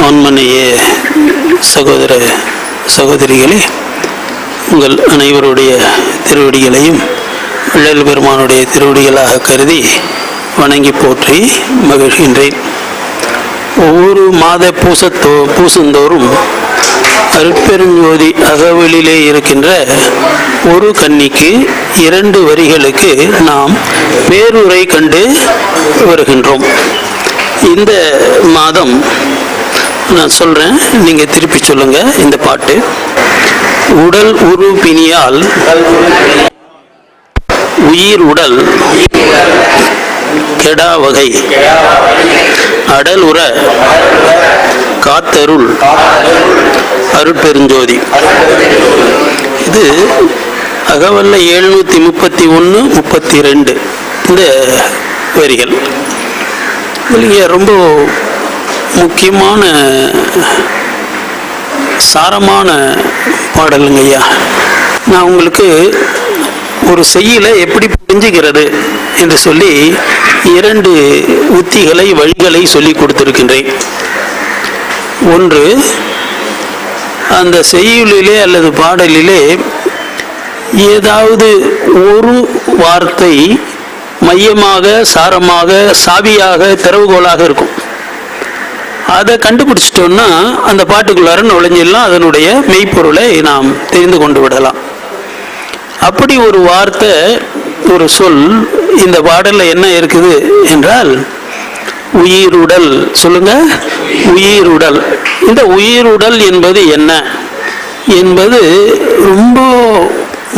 ஆன்மநேய சகோதர சகோதரிகளே, உங்கள் அனைவருடைய திருவடிகளையும் வள்ளல் பெருமானுடைய திருவடிகளாக கருதி வணங்கி போற்றி மகிழ்கின்றேன். ஒவ்வொரு மாத பூசந்தோறும் அருட்பெருஞ்சோதி அகவலிலே இருக்கின்ற ஒரு கன்னிக்கு 2 வரிகளுக்கு நாம் பேருரை கண்டு வருகின்றோம். இந்த மாதம் நான் சொல்கிறேன், நீங்கள் திருப்பி சொல்லுங்க. இந்த பாட்டு: உடல் உரு பிணியால் உயிர் உடல் கெடா வகை அடல் உற காத்தருள் அருட்பெருஞ்சோதி. இது அகவல்ல 731, 32 இந்த வரிகள். இங்கே ரொம்ப முக்கியமான சாரமான பாடலுங்க ஐயா. நான் உங்களுக்கு ஒரு செய்யலை எப்படி புரிஞ்சுக்கிறது என்று சொல்லி 2 உத்திகளை, வழிகளை சொல்லி கொடுத்திருக்கின்றேன். ஒன்று, அந்த செய்யுளிலே அல்லது பாடலிலே ஏதாவது ஒரு வார்த்தை மையமாக, சாரமாக, சாவியாக, திறவுகோலாக இருக்கும். அதை கண்டுபிடிச்சிட்டோம்னா அந்த பாட்டுக்குள்ளார நுழைஞ்சிடலாம், அதனுடைய மெய்ப்பொருளை நாம் தெரிந்து கொண்டு விடலாம். அப்படி ஒரு வார்த்தை, ஒரு சொல் இந்த பாடலில் என்ன இருக்குது என்றால் உயிருடல். சொல்லுங்க, உயிருடல். இந்த உயிருடல் என்பது என்ன என்பது ரொம்ப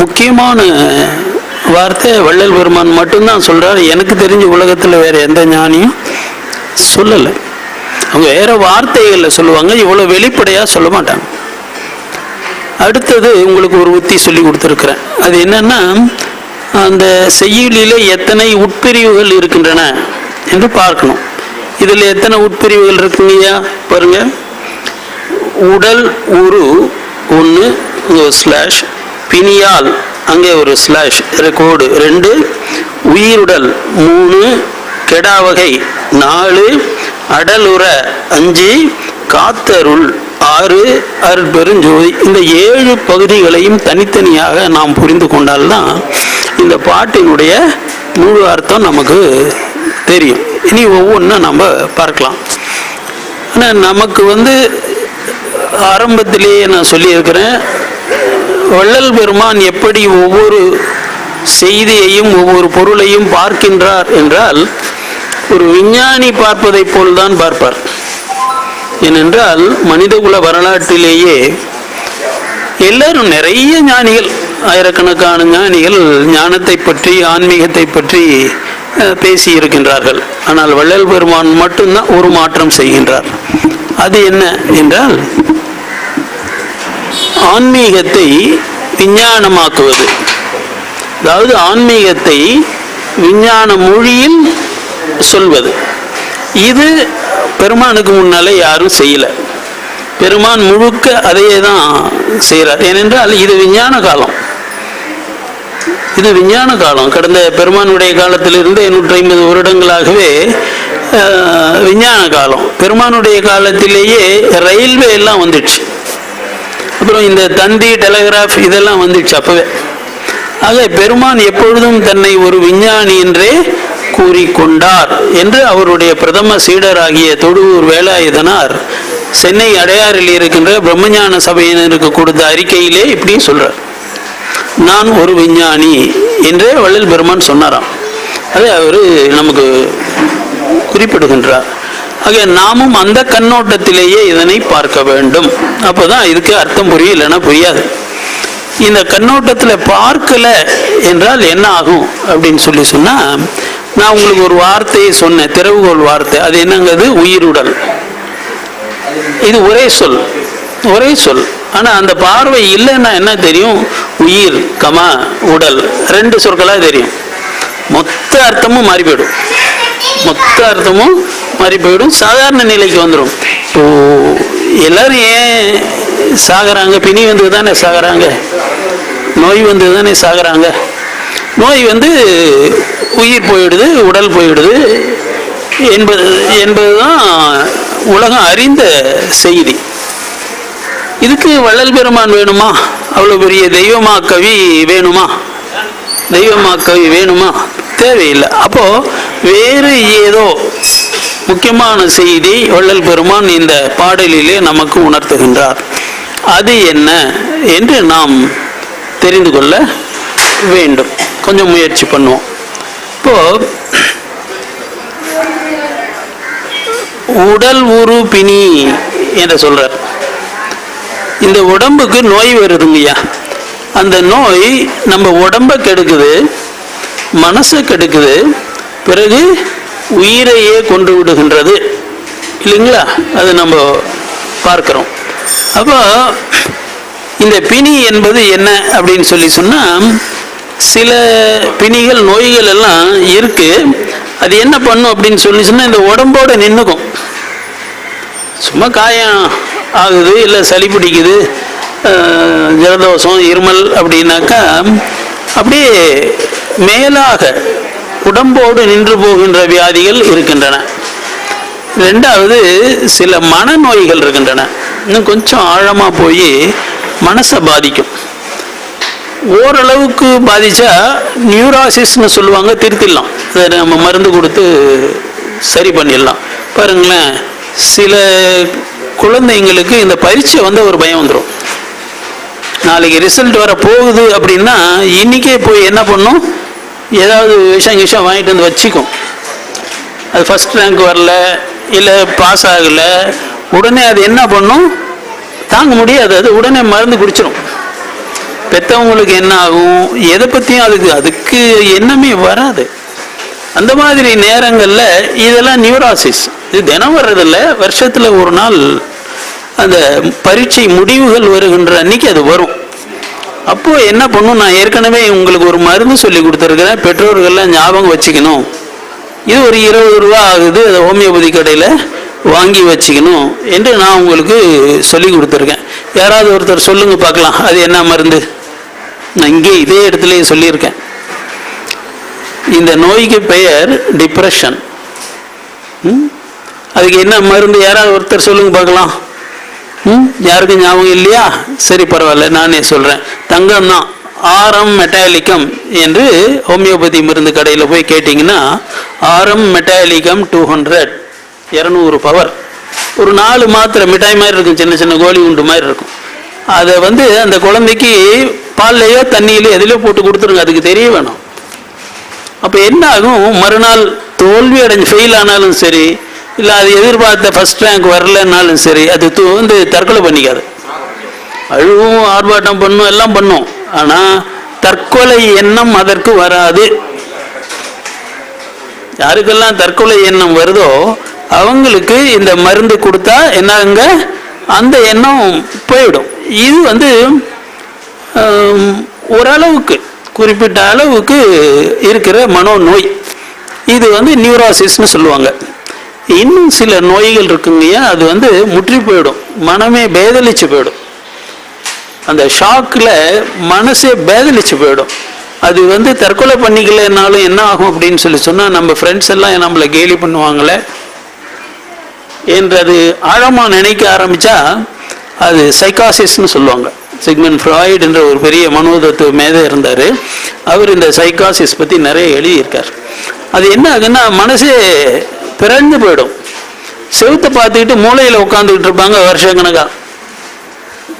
முக்கியமான வார்த்தை. வள்ளல் பெருமான் மட்டும்தான் சொல்றார். எனக்கு தெரிஞ்ச உலகத்தில் வேற எந்த ஞானியும் சொல்லலை. அவங்க வேற வார்த்தைகளில் சொல்லுவாங்க, இவ்வளோ வெளிப்படையாக சொல்ல மாட்டாங்க. அடுத்தது உங்களுக்கு ஒரு உத்தி சொல்லி கொடுத்துருக்குறேன். அது என்னன்னா, அந்த செய்யுளிலே எத்தனை உட்பிரிவுகள் இருக்கின்றன என்று பார்க்கணும். இதில் எத்தனை உட்பிரிவுகள் இருக்குங்கய்யா பாருங்க. உடல் உரு 1 ஸ்லாஷ், பிணியால் அங்கே ஒரு ஸ்லாஷ், கோடு 2, உயிருடல் 3, கெடாவகை 4, அடலுற 5, காத்தருள் 6, அருட்பெருஞ்சோதி. இந்த 7 பகுதிகளையும் தனித்தனியாக நாம் புரிந்து கொண்டால்தான் இந்த பாட்டினுடைய முழு அர்த்தம் நமக்கு தெரியும். இனி ஒவ்வொன்றும் நம்ம பார்க்கலாம். ஆனால் நமக்கு ஆரம்பத்திலேயே நான் சொல்லியிருக்கிறேன், வள்ளல் பெருமான் எப்படி ஒவ்வொரு செய்தியையும் ஒவ்வொரு பொருளையும் பார்க்கின்றார் என்றால், ஒரு விஞ்ஞானி பார்ப்பதை போல்தான் பார்ப்பார். ஏனென்றால் மனிதகுல வரலாற்றிலேயே எல்லாரும் நிறைய ஞானிகள், ஆயிரக்கணக்கான ஞானிகள் ஞானத்தை பற்றி, ஆன்மீகத்தை பற்றி பேசி இருக்கின்றார்கள். ஆனால் வள்ளல் பெருமான் மட்டும்தான் ஒரு மாற்றம் செய்கின்றார். அது என்ன என்றால், ஆன்மீகத்தை விஞ்ஞானமாக்குவது. அதாவது ஆன்மீகத்தை விஞ்ஞான மொழியில் சொல்வது. இது பெருமானுக்கு முன்னாலே யாரும் செய்யலை. பெருமான் முழுக்க அதையே தான் செய்கிறார். ஏனென்றால் இது விஞ்ஞான காலம். இது விஞ்ஞான காலம். கடந்த பெருமானுடைய காலத்திலிருந்து 850 வருடங்களாகவே விஞ்ஞான காலம். பெருமானுடைய காலத்திலேயே ரயில்வே எல்லாம் வந்துடுச்சு. அப்புறம் இந்த தந்தி, டெலிகிராஃப் இதெல்லாம் வந்துடுச்சு அப்பவே. ஆக பெருமான் எப்பொழுதும் தன்னை ஒரு விஞ்ஞானி என்றே கூறிக்கொண்டார் என்று அவருடைய பிரதம சீடராகிய தொடுவூர் வேலாயுதனார் சென்னை அடையாறில் இருக்கின்ற பிரம்மஞான சபையினருக்கு கொடுத்த அறிக்கையிலே இப்படி சொல்றார்: நான் ஒரு விஞ்ஞானி என்றே வள்ளல் பெருமான் சொன்னாராம். அதை அவர் நமக்கு குறிப்பிடுகின்றார். ஆக நாமும் அந்த கண்ணோட்டத்திலேயே இதனை பார்க்க வேண்டும். அப்போதான் இதுக்கு அர்த்தம் புரியும், இல்லைன்னா புரியாது. இந்த கண்ணோட்டத்தில் பார்க்கல என்றால் என்ன ஆகும் அப்படின்னு சொன்னா, நான் உங்களுக்கு ஒரு வார்த்தையை சொன்னேன், திறவுகோல் வார்த்தை. அது என்னங்கிறது உயிருடல். இது ஒரே சொல், ஒரே சொல். ஆனா அந்த பார்வை இல்லைன்னா என்ன தெரியும்? உயிர் கமா உடல் 2 சொற்களாக தெரியும். மொத்த அர்த்தமும் மாறி போயிடும். மொத்த அர்த்தமும் மாறி போயிடும். சாதாரண நிலைக்கு வந்துடும். இப்போ எல்லாரும் ஏன் சாகிறாங்க? பிணி வந்து தானே சாகிறாங்க, நோய் வந்து தானே சாகிறாங்க. நோய் உயிர் போயிடுது, உடல் போயிடுது என்பதுதான் உலகம் அறிந்த செய்தி. இதுக்கு வள்ளல் பெருமான் வேணுமா? அவ்வளோ பெரிய தெய்வமா கவி வேணுமா? தெய்வமா கவி வேணுமா? தேவையில்லை. அப்போ வேறு ஏதோ முக்கியமான செய்தி வள்ளல் பெருமான் இந்த பாடலிலே நமக்கு உணர்த்துகின்றார். அது என்ன என்று நாம் தெரிந்து கொள்ள வேண்டும். கொஞ்சம் முயற்சி பண்ணுவோம். இப்போ உடல் உரு பிணி என்று சொல்றார். இந்த உடம்புக்கு நோய் வருதுங்கய்யா. அந்த நோய் நம்ம உடம்ப கெடுக்குது, மனசை கெடுக்குது, பிறகு உயிரையே கொண்டு விடுகின்றது இல்லைங்களா? அது நம்ம பார்க்கிறோம். அப்போ இந்த பிணி என்பது என்ன அப்படின்னு சொல்லி சொன்னால், சில பிணிகள் நோய்கள் எல்லாம் இருக்கு. அது என்ன பண்ணும் அப்படின்னு சொல்லி சொன்னால், இந்த உடம்போட நின்றுக்கும். சும்மா காயம் ஆகுது, இல்லை சளி பிடிக்குது, ஜலதோஷம், இருமல் அப்படின்னாக்கா அப்படியே மேலாக உடம்போடு நின்று போகின்ற வியாதிகள் இருக்கின்றன. ரெண்டாவது, சில மனநோய்கள் இருக்கின்றன. இன்னும் கொஞ்சம் ஆழமாக போய் மனசை பாதிக்கும். ஓரளவுக்கு பாதிச்சா நியூராசிஸ்ன்னு சொல்லுவாங்க, திருத்திடலாம். அதை நம்ம மருந்து கொடுத்து சரி பண்ணிடலாம். பாருங்களேன், சில குழந்தைங்களுக்கு இந்த பரீட்சை வந்து ஒரு பயம் வந்துடும். நாளைக்கு ரிசல்ட் வர போகுது அப்படின்னா இன்னைக்கே போய் என்ன பண்ணும், ஏதாவது விஷயம் வாங்கிட்டு வந்து வச்சுக்கும். அது ஃபர்ஸ்ட் ரேங்க் வரல, இல்லை பாஸ் ஆகலை, உடனே அது என்ன பண்ணும், தாங்க முடியாது, அது உடனே மருந்து குடிச்சிடும். பெற்றவங்களுக்கு என்ன ஆகும், எதை பற்றியும் அதுக்கு எண்ணமே வராது. அந்த மாதிரி நேரங்களில் இதெல்லாம் நியூராசிஸ். இது தினம் வர்றதில்ல, வருஷத்தில் ஒரு நாள் அந்த பரீட்சை முடிவுகள் வருகின்ற அன்னைக்கு அது வரும். அப்போது என்ன பண்ணும், நான் ஏற்கனவே உங்களுக்கு ஒரு மருந்து சொல்லி கொடுத்துருக்கிறேன், பெற்றோர்கள்லாம் ஞாபகம் வச்சுக்கணும். இது ஒரு 20 ரூபா ஆகுது, அதை ஹோமியோபதி கடையில் வாங்கி வச்சுக்கணும் என்று நான் உங்களுக்கு சொல்லி கொடுத்துருக்கேன். யாராவது ஒருத்தர் சொல்லுங்க பார்க்கலாம், அது என்ன மருந்து? நான் இங்கே இதே இடத்துலையே சொல்லியிருக்கேன். இந்த நோய்க்கு பெயர் டிப்ரெஷன். அதுக்கு என்ன மருந்து? யாராவது ஒருத்தர் சொல்லுங்க பார்க்கலாம். யாருக்கும் ஞாபகம் இல்லையா? சரி, பரவாயில்ல, நானே சொல்கிறேன். தங்கம் தான், ஆரம் மெட்டாலிக்கம் என்று ஹோமியோபதி மருந்து கடையில் போய் கேட்டிங்கன்னா, ஆரம் மெட்டாலிக்கம் 200 பவர். ஒரு 4 மாத்திரை மிட்டாய் மாதிரி இருக்கும், சின்ன சின்ன கோழி உண்டு மாதிரி இருக்கும். அதை வந்து அந்த குழந்தைக்கு பால்லையோ தண்ணியிலையோ எதிலையோ போட்டு கொடுத்துருங்க, அதுக்கு தெரிய வேணும். அப்போ என்ன ஆகும், மறுநாள் தோல்வி அடைஞ்சு ஃபெயில் ஆனாலும் சரி, இல்லை அது எதிர்பார்த்த ஃபர்ஸ்ட் ரேங்க் வரலன்னாலும் சரி, அது வந்து தற்கொலை பண்ணிக்காது. அழுவும், ஆர்ப்பாட்டம் பண்ணும், எல்லாம் பண்ணும். ஆனால் தற்கொலை எண்ணம் அதற்கு வராது. யாருக்கெல்லாம் தற்கொலை எண்ணம் வருதோ அவங்களுக்கு இந்த மருந்து கொடுத்தா என்னங்க, அந்த எண்ணம் போயிடும். இது வந்து ஓரளவுக்கு, குறிப்பிட்ட அளவுக்கு இருக்கிற மனோநோய். இது வந்து நியூராசிஸ்ன்னு சொல்லுவாங்க. இன்னும் சில நோய்கள் இருக்குங்கய்யா, அது வந்து முற்றி போயிடும், மனமே பேதலிச்சு போயிடும். அந்த ஷாக்கில் மனசே பேதலிச்சு போயிடும். அது வந்து தற்கொலை பண்ணிக்கலனாலும் என்ன ஆகும் அப்படின்னு சொல்லி சொன்னால், நம்ம ஃப்ரெண்ட்ஸ் எல்லாம் நம்மளை கேலி பண்ணுவாங்களே என்றது ஆழமாக நினைக்க ஆரம்பித்தா அது சைக்காசிஸ்ன்னு சொல்லுவாங்க. சிக்மண்ட் ஃப்ராய்டு என்ற ஒரு பெரிய மனோதத்துவ மேதை இருந்தார். அவர் இந்த சைக்காசிஸ் பற்றி நிறைய எழுதியிருக்கார். அது என்ன ஆகுன்னா, மனசே பிறந்து போயிடும். செவுத்தை பார்த்துக்கிட்டு மூளையில் உட்காந்துக்கிட்டு இருப்பாங்க வருஷக்கணக்காக.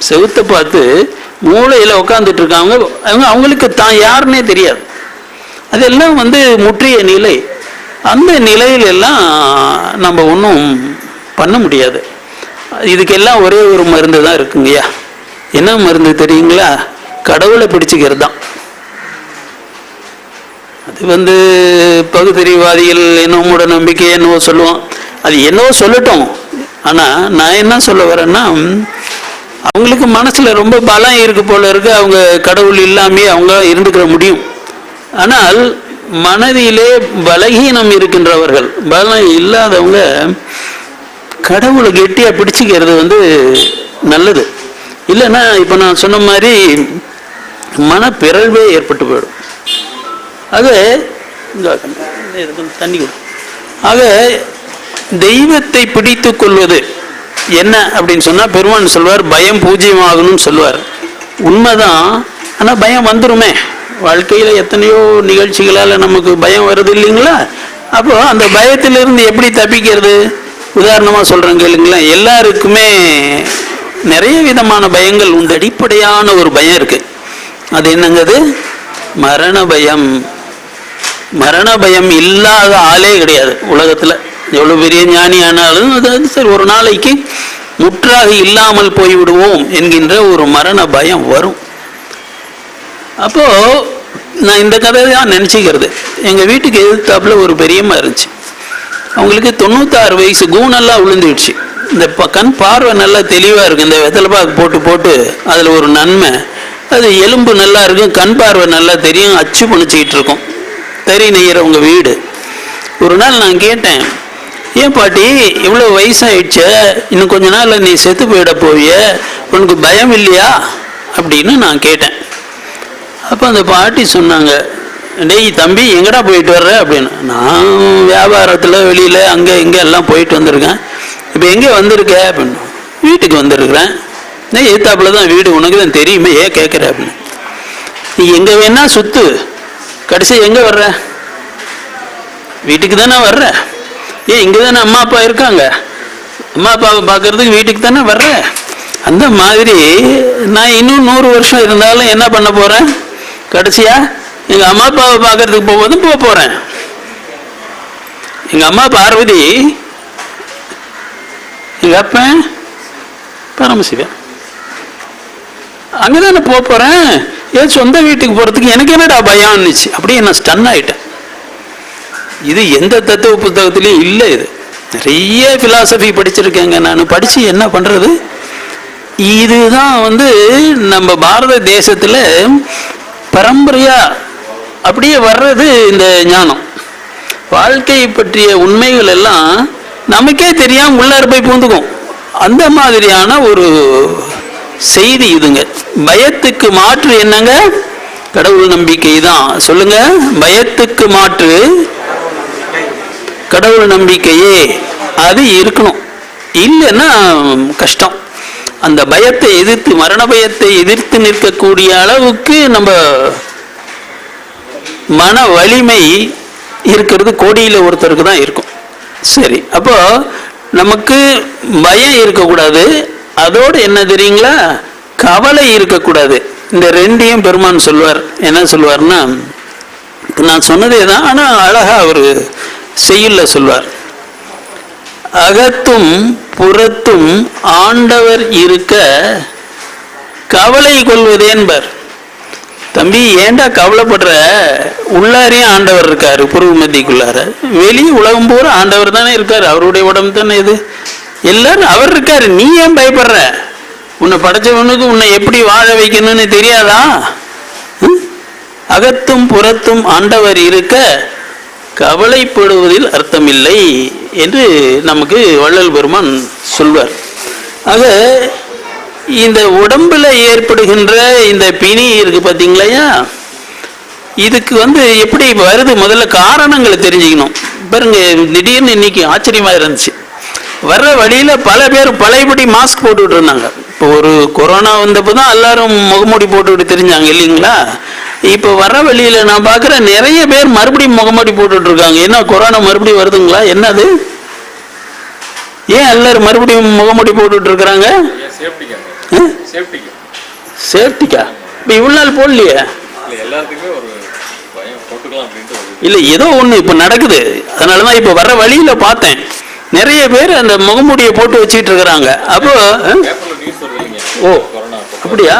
செவுத்தை பார்த்து மூளையில் உட்காந்துட்டு இருக்காங்க, அவங்களுக்கு தான் யாருன்னே தெரியாது. அதெல்லாம் வந்து முற்றிய நிலை. அந்த நிலையிலெல்லாம் நம்ம ஒன்றும் பண்ண முடியாது. இதுக்கெல்லாம் ஒரே ஒரு மருந்து தான் இருக்குங்கய்யா. என்ன மருந்து தெரியுங்களா? கடவுளை பிடிச்சிக்கிறது தான். அது வந்து பகுத்தறிவாதிகள் என்னோ மூட நம்பிக்கை என்னவோ சொல்லுவோம், அது என்னவோ சொல்லட்டும். ஆனால் நான் என்ன சொல்ல வரேன்னா, அவங்களுக்கு மனசில் ரொம்ப பலம் இருக்கு போல இருக்கு, அவங்க கடவுள் இல்லாமே அவங்க இருந்துக்கிற முடியும். ஆனால் மனதிலே பலகீனம் இருக்கின்றவர்கள், பலம் இல்லாதவங்க கடவுளை கெட்டியாக பிடிச்சிக்கிறது வந்து நல்லது. இல்லைன்னா இப்போ நான் சொன்ன மாதிரி மனப்பிறழ்வே ஏற்பட்டு போயிடும். ஆக தண்ணி கொடு. ஆக தெய்வத்தை பிடித்து கொள்வது என்ன அப்படின்னு சொன்னா பெருமான் சொல்வார், பயம் பூஜ்யமாகணும்னு சொல்லுவார். உண்மைதான். ஆனா பயம் வந்துருமே. வாழ்க்கையில எத்தனையோ நிகழ்ச்சிகளால நமக்கு பயம் வருது இல்லைங்களா? அப்போ அந்த பயத்திலிருந்து எப்படி தப்பிக்கிறது? உதாரணமா சொல்றேன் கேளுங்களேன். எல்லாருக்குமே நிறைய விதமான பயங்கள் உண்டு. அடிப்படையான ஒரு பயம் இருக்கு. அது என்னங்க? அது மரண பயம். மரண பயம் இல்லாத ஆளே கிடையாது உலகத்துல. எவ்வளவு பெரிய ஞானி ஆனாலும் அது சரி, ஒரு நாளைக்கு முற்றாக இல்லாமல் போய்விடுவோம் என்கின்ற ஒரு மரண பயம் வரும். அப்போ நான் இந்த கதை தான் நினைச்சுக்கிறது. எங்க வீட்டுக்கு எதிர்த்தாப்புல ஒரு பெரியம்மா இருந்துச்சு. அவங்களுக்கு 96 வயசு, கூணெல்லாம் விழுந்துடுச்சு. இந்த கண் பார்வை நல்லா தெளிவா இருக்கு. இந்த வெத்தலைப்பாக்கு போட்டு போட்டு அதுல ஒரு நன்மை, அது எலும்பு நல்லா இருக்கும், கண் பார்வை நல்லா தெரியும், அச்சு பண்ணிச்சுக்கிட்டு இருக்கும். தறி நெய்யறவங்க வீடு. ஒரு நாள் நான் கேட்டேன், ஏன் பாட்டி இவ்வளோ வயசாயிடுச்ச, இன்னும் கொஞ்ச நாள் நீ செத்து போயிட போவிய, உனக்கு பயம் இல்லையா அப்படின்னு நான் கேட்டேன். அப்போ அந்த பாட்டி சொன்னாங்க, டேய் தம்பி எங்கடா போயிட்டு வர்ற அப்படின்னு. நான் வியாபாரத்தில் வெளியில் அங்கே இங்கே எல்லாம் போயிட்டு வந்திருக்கேன். இப்போ எங்கே வந்திருக்க அப்படின்னு. வீட்டுக்கு வந்திருக்கிறேன். எதிர்த்தாப்புல தான் வீடு, உனக்கு தான் தெரியுமே, ஏன் கேட்குற அப்படின்னு. நீ எங்கே வேணா சுத்து, கடைசி எங்கே வர்ற? வீட்டுக்கு தானே வர்ற. ஏன் இங்கே தானே அம்மா அப்பா இருக்காங்க, அம்மா அப்பாவை பார்க்கறதுக்கு வீட்டுக்கு தானே வர்ற. அந்த மாதிரி நான் இன்னும் 100 வருஷம் இருந்தாலும் என்ன பண்ண போகிறேன்? கடைசியா எங்க அம்மா அப்பாவை பார்க்கறதுக்கு போகும்போதும் போக போறேன். எங்க அம்மா பார்வதி, எங்க அப்ப பரமசிவன், அங்கதானே போக போறேன். ஏன் சொந்த வீட்டுக்கு போறதுக்கு எனக்கு என்னடா பயம் இருந்துச்சு. அப்படியே நான் ஸ்டன் ஆயிட்டேன். இது எந்த தத்துவ புத்தகத்திலையும் இல்லை. இது நிறைய பிலாசபி படிச்சிருக்கேங்க. நான் படிச்சு என்ன பண்றது? இதுதான் நம்ம பாரத தேசத்துல பரம்பரையா அப்படியே வர்றது இந்த ஞானம். வாழ்க்கை பற்றிய உண்மைகள் எல்லாம் நமக்கே தெரியாம உள்ளார போய் பூந்துக்கும். அந்த மாதிரியான ஒரு செய்தி இதுங்க. பயத்துக்கு மாற்று என்னங்க? கடவுள் நம்பிக்கை தான். சொல்லுங்க, பயத்துக்கு மாற்று கடவுள் நம்பிக்கையே. அது இருக்கணும், இல்லைன்னா கஷ்டம். அந்த பயத்தை எதிர்த்து, மரண பயத்தை எதிர்த்து நிற்கக்கூடிய அளவுக்கு நம்ம மன வலிமை இருக்கிறது கோடியில் ஒருத்தருக்கு தான் இருக்கும். சரி, அப்போ நமக்கு பயம் இருக்கக்கூடாது. அதோடு என்ன தெரியுங்களா? கவலை இருக்கக்கூடாது. இந்த ரெண்டையும் பெருமான் சொல்வார். என்ன சொல்வார்னா, நான் சொன்னதே தான், ஆனால் அழகா அவர் செய்யுள்ள சொல்வார். அகத்தும் புறத்தும் ஆண்டவர் இருக்க கவலை கொள்வதேன்பர். தம்பி ஏண்டா கவலைப்படுற? உள்ளாரையும் ஆண்டவர் இருக்காரு, புருவ மத்திக்குள்ளார. வெளியே உலகம் பூரா ஆண்டவர் தானே இருக்காரு. அவருடைய உடம்பு தானே இது. எல்லாரும் அவர் இருக்காரு. நீ ஏன் பயப்படுற? உன்னை படைச்சவனுக்கு உன்னை எப்படி வாழ வைக்கணும்னு தெரியாதா? அகத்தும் புறத்தும் ஆண்டவர் இருக்க கவலைப்படுவதில் அர்த்தமில்லை என்று நமக்கு வள்ளல் பெருமான் சொல்வார். ஆக இந்த உடம்புல ஏற்படுகின்ற இந்த பிணி இருக்கு பார்த்தீங்களா, இதுக்கு எப்படி வருது? முதல்ல காரணங்களை தெரிஞ்சுக்கணும். பாருங்க, திடீர்னு இன்னைக்கு ஆச்சரியமா இருந்துச்சு. வர்ற வழியில பல பேர் பழையபடி மாஸ்க் போட்டுக்கிட்டு இருந்தாங்க. இப்போ ஒரு கொரோனா வந்தப்போதான் எல்லாரும் முகமூடி போட்டுக்கிட்டு தெரிஞ்சாங்க இல்லைங்களா? இப்போ வர வழியில நான் பார்க்குறேன், நிறைய பேர் மறுபடியும் முகமூடி போட்டுட்டு இருக்காங்க. என்ன கொரோனா மறுபடியும் வருதுங்களா? என்னது? ஏன் எல்லாரும் மறுபடியும் முகமூடி போட்டுட்டு இருக்கிறாங்க? சேஃப்டிக்கா? இப்போ இவ்வளவு நாள் போடலையே. இல்லை, ஏதோ ஒன்று இப்போ நடக்குது. அதனாலதான் இப்போ வர வழியில பார்த்தேன் நிறைய பேர் அந்த முகமூடியை போட்டு வச்சுட்டு இருக்கிறாங்க. அப்போ ஓ அப்படியா?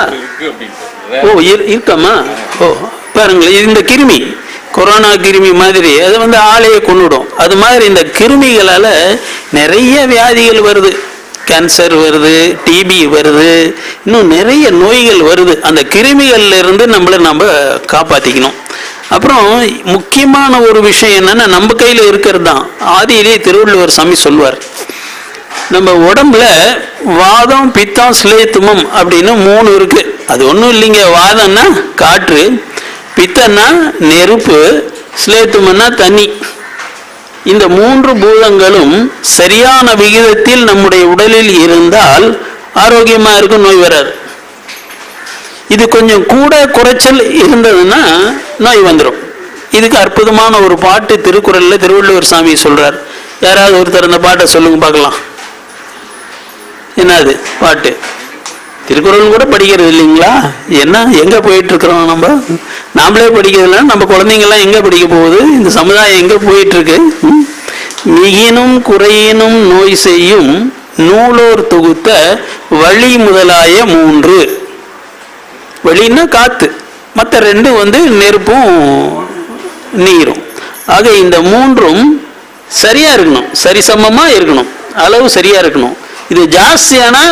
ஓ இருக்காமா? ஓ பாருங்களேன், இந்த கிருமி, கொரோனா கிருமி மாதிரி அது ஆளையே கொண்டுடும். அது மாதிரி இந்த கிருமிகளால நிறைய வியாதிகள் வருது. கேன்சர் வருது, டிபி வருது, இன்னும் நிறைய நோய்கள் வருது. அந்த கிருமிகள்ல இருந்து நம்ம காப்பாத்திக்கணும். அப்புறம் முக்கியமான ஒரு விஷயம் என்னன்னா, நம்ம கையில இருக்கிறது தான். ஆதியிலேயே திருவள்ளுவர் சாமி சொல்வார், நம்ம உடம்புல வாதம், பித்தம், ஸ்லேத்துமம் அப்படின்னு 3 இருக்கு. அது ஒன்றும் இல்லைங்க. வாதம்னா காற்று, பித்தம்னா நெருப்பு, ஸ்லேத்துமம்னா தண்ணி. இந்த 3 பூதங்களும் சரியான விகிதத்தில் நம்முடைய உடலில் இருந்தால் ஆரோக்கியமா இருக்கும், நோய் வராது. இது கொஞ்சம் கூட குறைச்சல் இருந்ததுன்னா நோய் வந்துடும். இதுக்கு அற்புதமான ஒரு பாட்டு திருக்குறள்ல திருவள்ளுவர் சாமி சொல்றார். யாராவது ஒருத்தர் அந்த பாட்டை சொல்லுங்க பார்க்கலாம். என்னது பாட்டு? திருக்குறள் கூட படிக்கிறது இல்லைங்களா? என்ன எங்க போயிட்டு இருக்கிறோம்? நாமளே படிக்கிறதுல நம்ம குழந்தைங்கள்லாம் எங்க படிக்க போகுது? இந்த சமுதாயம் எங்க போயிட்டு இருக்கு? மிகினும் குறையினும் நோய் செய்யும் நூலோர் தொகுத்த வழி முதலாய 3. வழின்னா காத்து, மற்ற 2 நெருப்பும் நீரும். ஆக இந்த 3ம் சரியா இருக்கணும், சரிசமமா இருக்கணும், அளவு சரியா இருக்கணும். இது ஜாஸ்தியானா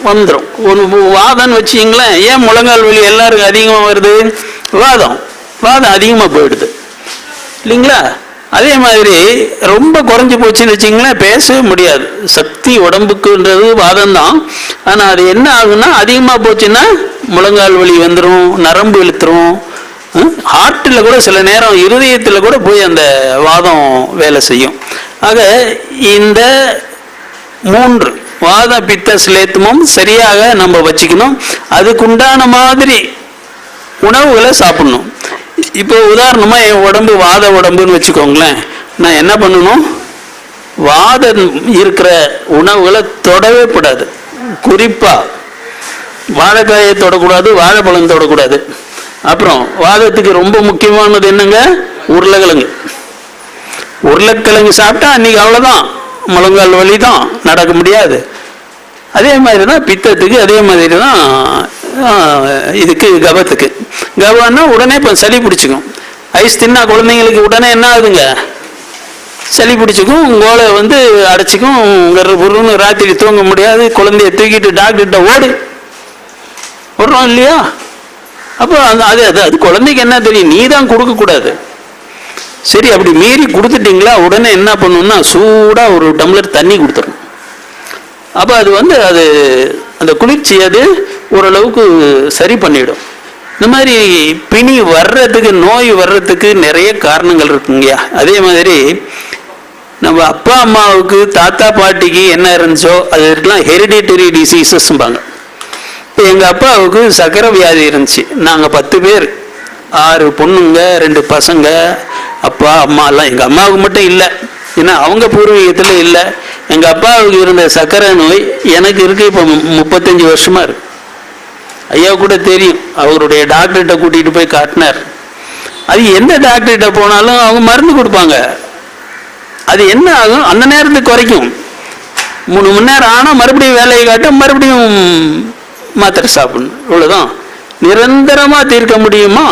வந்துடும். ஒரு வாதம்னு வச்சுங்களேன், ஏன் முழங்கால் வலி எல்லாருக்கும் அதிகமாக வருது? வாதம் அதிகமாக போயிடுது இல்லைங்களா? அதே மாதிரி ரொம்ப குறைஞ்சி போச்சுன்னு வச்சிங்களேன், பேசவே முடியாது. சக்தி உடம்புக்குன்றது வாதம் தான். ஆனால் அது என்ன ஆகுன்னா, அதிகமாக போச்சுன்னா முழங்கால் வலி வந்துடும், நரம்பு இழுத்துரும். ஹார்ட்டில் கூட சில நேரம் இருதயத்தில் கூட போய் அந்த வாதம் வேலை செய்யும். ஆக இந்த 3 வாத பித்த சிலேத்துமும் சரியாக நம்ம வச்சுக்கணும். அதுக்குண்டான மாதிரி உணவுகளை சாப்பிடணும். இப்போ உதாரணமா என் உடம்பு வாத உடம்புன்னு வச்சுக்கோங்களேன், நான் என்ன பண்ணணும்? வாதம் இருக்கிற உணவுகளை தொடவே கூடாது. குறிப்பா வாழைக்காயை தொடக்கூடாது, வாழைப்பழம் தொடக்கூடாது. அப்புறம் வாதத்துக்கு ரொம்ப முக்கியமானது என்னங்க? உருளைக்கிழங்கு. உருளைக்கிழங்கு சாப்பிட்டா அன்னைக்கு அவ்வளவுதான், முழங்கால் வலி தான், நடக்க முடியாது. அதே மாதிரி தான் பித்தத்துக்கு, அதே மாதிரி தான் இதுக்கு கபத்துக்கு. கபன்னா உடனே இப்போ சளி பிடிச்சிக்கும். ஐஸ் தின்னா குழந்தைங்களுக்கு உடனே என்ன ஆகுதுங்க? சளி பிடிச்சிக்கும், கோலை அடைச்சிக்கும், பொருள்னு ராத்திரி தூங்க முடியாது. குழந்தைய தூக்கிட்டு டாக்டர்கிட்ட ஓடுறோம் இல்லையா? அப்போ அது குழந்தைக்கு என்ன தெரியும்? நீ தான் கொடுக்கக்கூடாது. சரி, அப்படி மீறி கொடுத்துட்டீங்களா, உடனே என்ன பண்ணணும்னா சூடாக ஒரு டம்ளர் தண்ணி கொடுத்துடணும். அப்போ அது அது அந்த குளிர்ச்சி அது ஓரளவுக்கு சரி பண்ணிடும். இந்த மாதிரி பிணி வர்றதுக்கு, நோய் வர்றதுக்கு நிறைய காரணங்கள் இருக்குங்கய்யா. அதே மாதிரி நம்ம அப்பா அம்மாவுக்கு, தாத்தா பாட்டிக்கு என்ன இருந்துச்சோ அதுக்கெல்லாம் ஹெரிடிட்டரி டிசீசஸ்ம்பாங்க. இப்போ எங்கள் அப்பாவுக்கு சர்க்கரை வியாதி இருந்துச்சு. நாங்கள் 10 பேர், 6 பொண்ணுங்க, 2 பசங்க. அப்பா அம்மா எல்லாம், எங்கள் அம்மாவுக்கு மட்டும் இல்லை, ஏன்னா அவங்க பூர்வீகத்தில் இல்லை. எங்கள் அப்பாவுக்கு இருந்த சர்க்கரை நோய் எனக்கு இருக்கு. இப்போ 35 வருஷமா இருக்கு. ஐயா கூட தெரியும், அவருடைய டாக்டர்கிட்ட கூட்டிகிட்டு போய் காட்டினார். அது எந்த டாக்டர்கிட்ட போனாலும் அவங்க மருந்து கொடுப்பாங்க. அது என்ன ஆகும்? அந்த நேரத்துக்கு குறைக்கும். 3 மணி நேரம் ஆனால் மறுபடியும் வேலையை காட்டும், மறுபடியும் மாத்திரை சாப்பிடணும். இவ்வளோதான். நிரந்தரமாக தீர்க்க முடியுமா?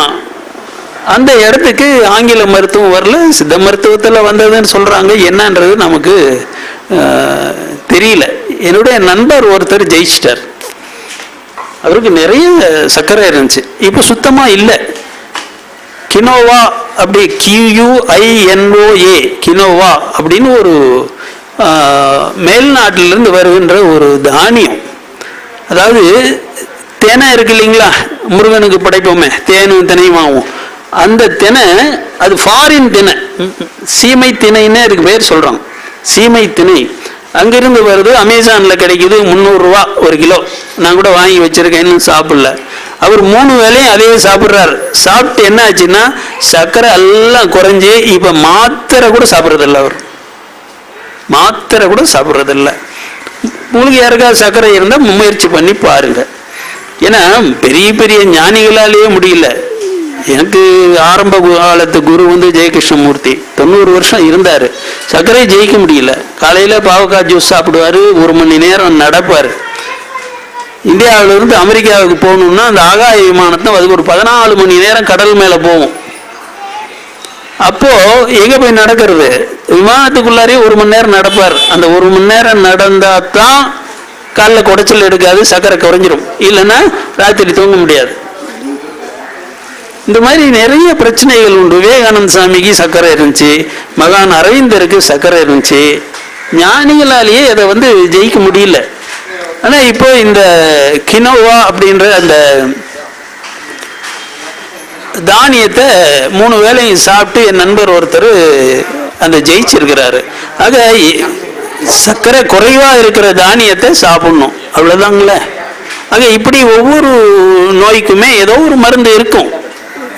அந்த இடத்துக்கு ஆங்கில மருத்துவம் வரல, சித்த மருத்துவத்தில் வந்ததுன்னு சொல்கிறாங்க. என்னன்றது நமக்கு தெரியல. என்னுடைய நண்பர் ஒருத்தர் ஜெயிச்சிட்டார். அவருக்கு நிறைய சர்க்கரை இருந்துச்சு, இப்போ சுத்தமாக இல்லை. கினோவா, அப்படி QUINOA, கினோவா அப்படின்னு ஒரு மேல்நாட்டிலிருந்து வருகின்ற ஒரு தானியம். அதாவது தினை இருக்கு இல்லைங்களா, முருகனுக்கு படைப்போமே, தேனும் தினையுமாவும். அந்த தினை அது ஃபாரின் தினை, சீமை திணைன்னு அதுக்கு பேர் சொல்கிறாங்க. சீமை திணை அங்கிருந்து வருது, அமேசானில் கிடைக்குது. 300 ரூபா 1 கிலோ. நான் கூட வாங்கி வச்சிருக்கேன், இன்னும் சாப்பிடல. அவர் 3 வேளையும் அதே சாப்பிட்றாரு. சாப்பிட்டு என்ன ஆச்சுன்னா சர்க்கரை எல்லாம் குறைஞ்சி இப்போ மாத்திரை கூட சாப்பிட்றதில்ல. அவர் மாத்திரை கூட சாப்பிட்றதில்ல. உங்களுக்கு யாருக்காவது சர்க்கரை இருந்தால் முயற்சி பண்ணி பாருங்க. ஏன்னா பெரிய பெரிய ஞானிகளாலேயே முடியல. எனக்கு ஆரம்ப காலத்து குரு ஜெயகிருஷ்ணமூர்த்தி 90 வருஷம் இருந்தார். சர்க்கரையை ஜெயிக்க முடியல. காலையில் பாவக்காய் ஜூஸ் சாப்பிடுவார், 1 மணி நேரம் நடப்பார். இந்தியாவிலிருந்து அமெரிக்காவுக்கு போகணும்னா அந்த ஆகாய விமானத்தை அதுக்கு ஒரு 14 மணி நேரம் கடல் மேலே போகும். அப்போ எங்கே போய் நடக்கிறது? விமானத்துக்குள்ளாரே 1 மணி நேரம் நடப்பார். அந்த 1 மணி நேரம் நடந்தா தான் காலில் குடைச்சல் எடுக்காது, சர்க்கரை குறைஞ்சிரும். இல்லைன்னா ராத்திரி தூங்க முடியாது. இந்த மாதிரி நிறைய பிரச்சனைகள் உண்டு. விவேகானந்த சாமிக்கு சர்க்கரை இருந்துச்சு, மகான் அரவிந்தருக்கு சர்க்கரை இருந்துச்சு. ஞானிகளாலேயே அதை ஜெயிக்க முடியல. ஆனால் இப்போ இந்த கினோவா அப்படின்ற அந்த தானியத்தை 3 வேளையும் சாப்பிட்டு என் நண்பர் ஒருத்தர் அந்த ஜெயிச்சிருக்கிறாரு. ஆக சர்க்கரை குறைவா இருக்கிற தானியத்தை சாப்பிடணும், அவ்வளவுதாங்களே. ஆக இப்படி ஒவ்வொரு நோய்க்குமே ஏதோ ஒரு மருந்து இருக்கும்.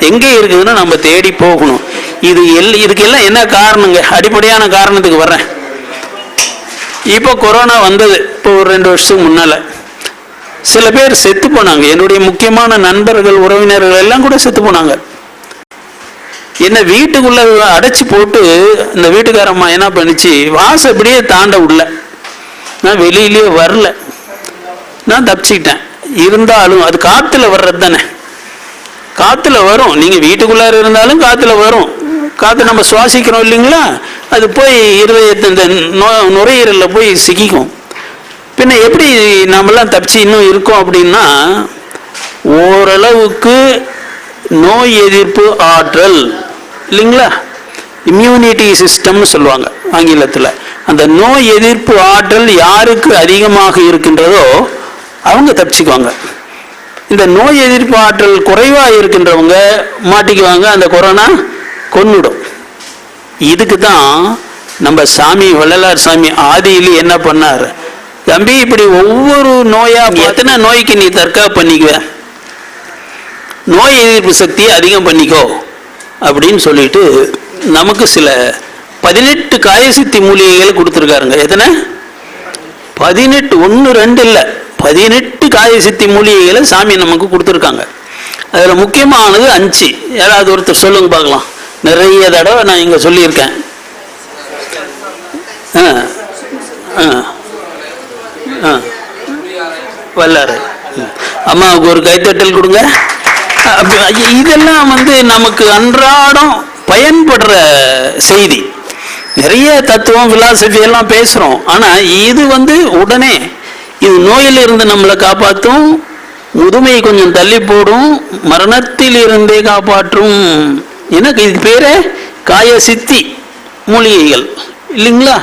எங்கே இருக்குதுன்னா நம்ம தேடி போகணும். இதுக்கெல்லாம் என்ன காரணங்க? அடிப்படையான காரணத்துக்கு வர்றேன். இப்போ கொரோனா வந்தது, இப்போ ஒரு 2 வருஷத்துக்கு முன்னால சில பேர் செத்து போனாங்க. என்னுடைய முக்கியமான நண்பர்கள், உறவினர்கள் எல்லாம் கூட செத்து போனாங்க. என்ன வீட்டுக்குள்ள அடைச்சி போட்டு இந்த வீட்டுக்காரம்மா என்ன பண்ணிச்சு, வாசப்படியே தாண்ட உள்ள, நான் வெளியிலேயே வரல, நான் தப்பிச்சுக்கிட்டேன். இருந்தாலும் அது காத்துல வர்றது தானே, காத்துல வரும். நீங்க வீட்டுக்குள்ளார இருந்தாலும் காத்துல வரும். காத்து நம்ம சுவாசிக்கிறோம் இல்லைங்களா, அது போய் இருதயத்தை இந்த நுரையீரலில் போய் சிக்கிக்கும். பின்ன எப்படி நம்மளாம் தப்பிச்சு இன்னும் இருக்கோம் அப்படின்னா, ஓரளவுக்கு நோய் எதிர்ப்பு ஆற்றல் இல்லைங்களா, இம்யூனிட்டி சிஸ்டம்னு சொல்லுவாங்க ஆங்கிலத்தில். அந்த நோய் எதிர்ப்பு ஆற்றல் யாருக்கு அதிகமாக இருக்கின்றதோ அவங்க தப்பிச்சுக்குவாங்க. இந்த நோய் எதிர்ப்பு ஆற்றல் குறைவாக இருக்கின்றவங்க மாட்டிக்குவாங்க, அந்த கொரோனா கொன்னுடும். இதுக்கு தான் நம்ம சாமி வள்ளலார் சாமி ஆதியில என்ன பண்ணார், தம்பி இப்படி ஒவ்வொரு நோயா எத்தனை நோய்க்கு நீ தற்காப்பு பண்ணிக்குவ, நோய் எதிர்ப்பு சக்தியை அதிகம் பண்ணிக்கோ அப்படின்னு சொல்லிட்டு நமக்கு சில 18 காயசித்தி மூலிகைகளை கொடுத்துருக்காருங்க. எத்தனை? 18, 1 2 இல்லை, 18 காயசித்தி மூலிகைகளை சாமி நமக்கு கொடுத்துருக்காங்க. அதில் முக்கியமானது 5. யாராவது ஒருத்தர் சொல்லுங்க பார்க்கலாம். நிறைய தடவை நான் இங்கே சொல்லியிருக்கேன். வல்லாறு அம்மாவுக்கு ஒரு கைத்தட்டல் கொடுங்க. இதெல்லாம் நமக்கு அன்றாடம் பயன்படுற செய்தி. நிறைய தத்துவம் பிலாசபி எல்லாம் பேசுகிறோம். ஆனால் இது உடனே இது நோயிலிருந்து நம்மளை காப்பாற்றும், முதுமையை கொஞ்சம் தள்ளி போடும், மரணத்தில் இருந்தே காப்பாற்றும். எனக்கு இது பேரே காயசித்தி மூலிகைகள் இல்லைங்களா.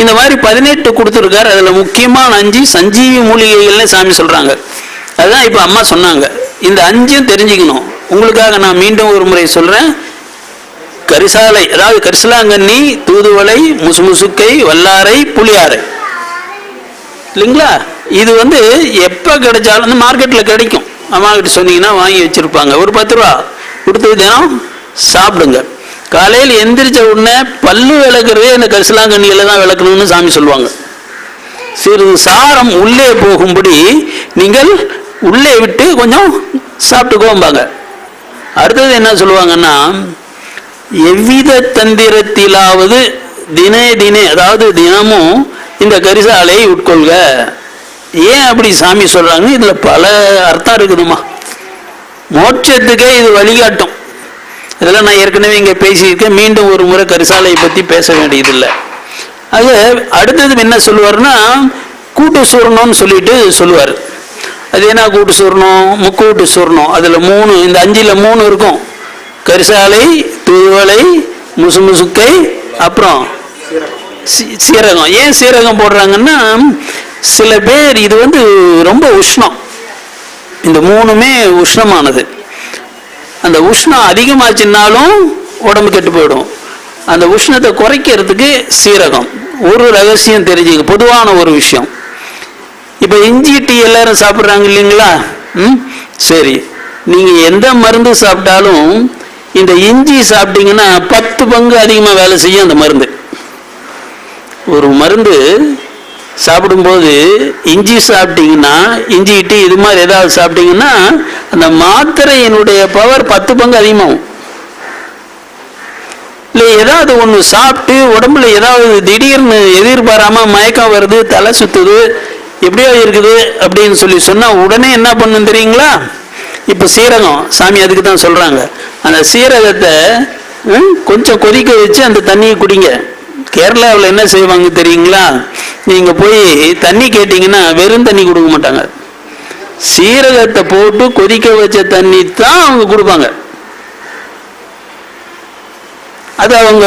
இந்த மாதிரி 18 கொடுத்துருக்காரு. அதில் முக்கியமான 5 சஞ்சீவி மூலிகைகள்னு சாமி சொல்கிறாங்க. அதுதான் இப்போ அம்மா சொன்னாங்க. இந்த 5ம் தெரிஞ்சுக்கணும். உங்களுக்காக நான் மீண்டும் ஒரு முறை சொல்கிறேன். கரிசாலை, அதாவது கரிசலாங்கண்ணி, தூதுவளை, முசுமுசுக்கை, வல்லாரை, புளியாரை இல்லைங்களா. இது எப்போ கிடைச்சாலும் மார்க்கெட்டில் கிடைக்கும். அம்மா கிட்ட சொன்னீங்கன்னா வாங்கி வச்சுருப்பாங்க. ஒரு 10 ரூபா கொடுத்து தினம் சாப்பிடுங்க. காலையில் எந்திரிச்ச உடனே பல்லு விளக்குறதே இந்த கரிசலாங்கண்ணியில் தான் விளக்கணும்னு சாமி சொல்லுவாங்க. சிறிது சாரம் உள்ளே போகும்படி நீங்கள் உள்ளே விட்டு கொஞ்சம் சாப்பிட்டுக்கோம்பாங்க. அடுத்தது என்ன சொல்லுவாங்கன்னா, எவ்வித தந்திரத்திலாவது தினே அதாவது தினமும் இந்த கரிசாலை உட்கொள்க. ஏன் அப்படி சாமி சொல்றாங்க? இதுல பல அர்த்தம் இருக்குதுமா. மோட்சத்துக்கே இது வழிகாட்டும். இதெல்லாம் நான் ஏற்கனவே இங்கே பேசியிருக்கேன். மீண்டும் ஒரு முறை கரிசாலையை பற்றி பேச வேண்டியதில்லை. அது அடுத்தது என்ன சொல்லுவார்னா, கூட்டு சூரணம்னு சொல்லிட்டு சொல்லுவார். அது என்ன கூட்டு சூரணம்? முக்கூட்டு சூரணம். அதில் 3, இந்த 5ல் 3 இருக்கும். கரிசாலை, தூதுவளை, முசுமுசுக்கை, அப்புறம் சீரகம். ஏன் சீரகம் போடுறாங்கன்னா, சில பேர் இது ரொம்ப உஷ்ணம். இந்த 3மே உஷ்ணமானது. அந்த உஷ்ணம் அதிகமாச்சுன்னாலும் உடம்பு கெட்டு போயிடும். அந்த உஷ்ணத்தை குறைக்கிறதுக்கு சீரகம். ஒரு ரகசியம் தெரிஞ்சுக்க, பொதுவான ஒரு விஷயம். இப்போ இஞ்சி டீ எல்லாரும் சாப்பிட்றாங்க இல்லைங்களா. சரி, நீங்கள் எந்த மருந்து சாப்பிட்டாலும் இந்த இஞ்சி சாப்பிட்டீங்கன்னா 10 பங்கு அதிகமாக வேலை செய்யும் அந்த மருந்து. ஒரு மருந்து சாப்பிடும்போது இஞ்சி சாப்பிட்டீங்கன்னா, இஞ்சி டீ இது மாதிரி ஏதாவது சாப்பிட்டீங்கன்னா அந்த மாத்திரையினுடைய பவர் 10 பங்கு அதிகமாகும். இல்லை ஏதாவது ஒன்று சாப்பிட்டு உடம்புல ஏதாவது திடீர்னு எதிர்பாராமல் மயக்கம் வருது, தலை சுத்துது, எப்படியோ இருக்குது அப்படின்னு சொன்னால் உடனே என்ன பண்ணும் தெரியுங்களா? இப்போ சீரகம், சாமி அதுக்கு தான் சொல்கிறாங்க. அந்த சீரகத்தை கொஞ்சம் கொதிக்க வச்சு அந்த தண்ணியை குடிங்க. கேரளாவில் என்ன செய்வாங்க தெரியுங்களா? நீங்கள் போய் தண்ணி கேட்டிங்கன்னா வெறும் தண்ணி கொடுக்க மாட்டாங்க. சீரகத்தை போட்டு கொதிக்க வச்ச தண்ணி தான் அவங்க கொடுப்பாங்க. அது அவங்க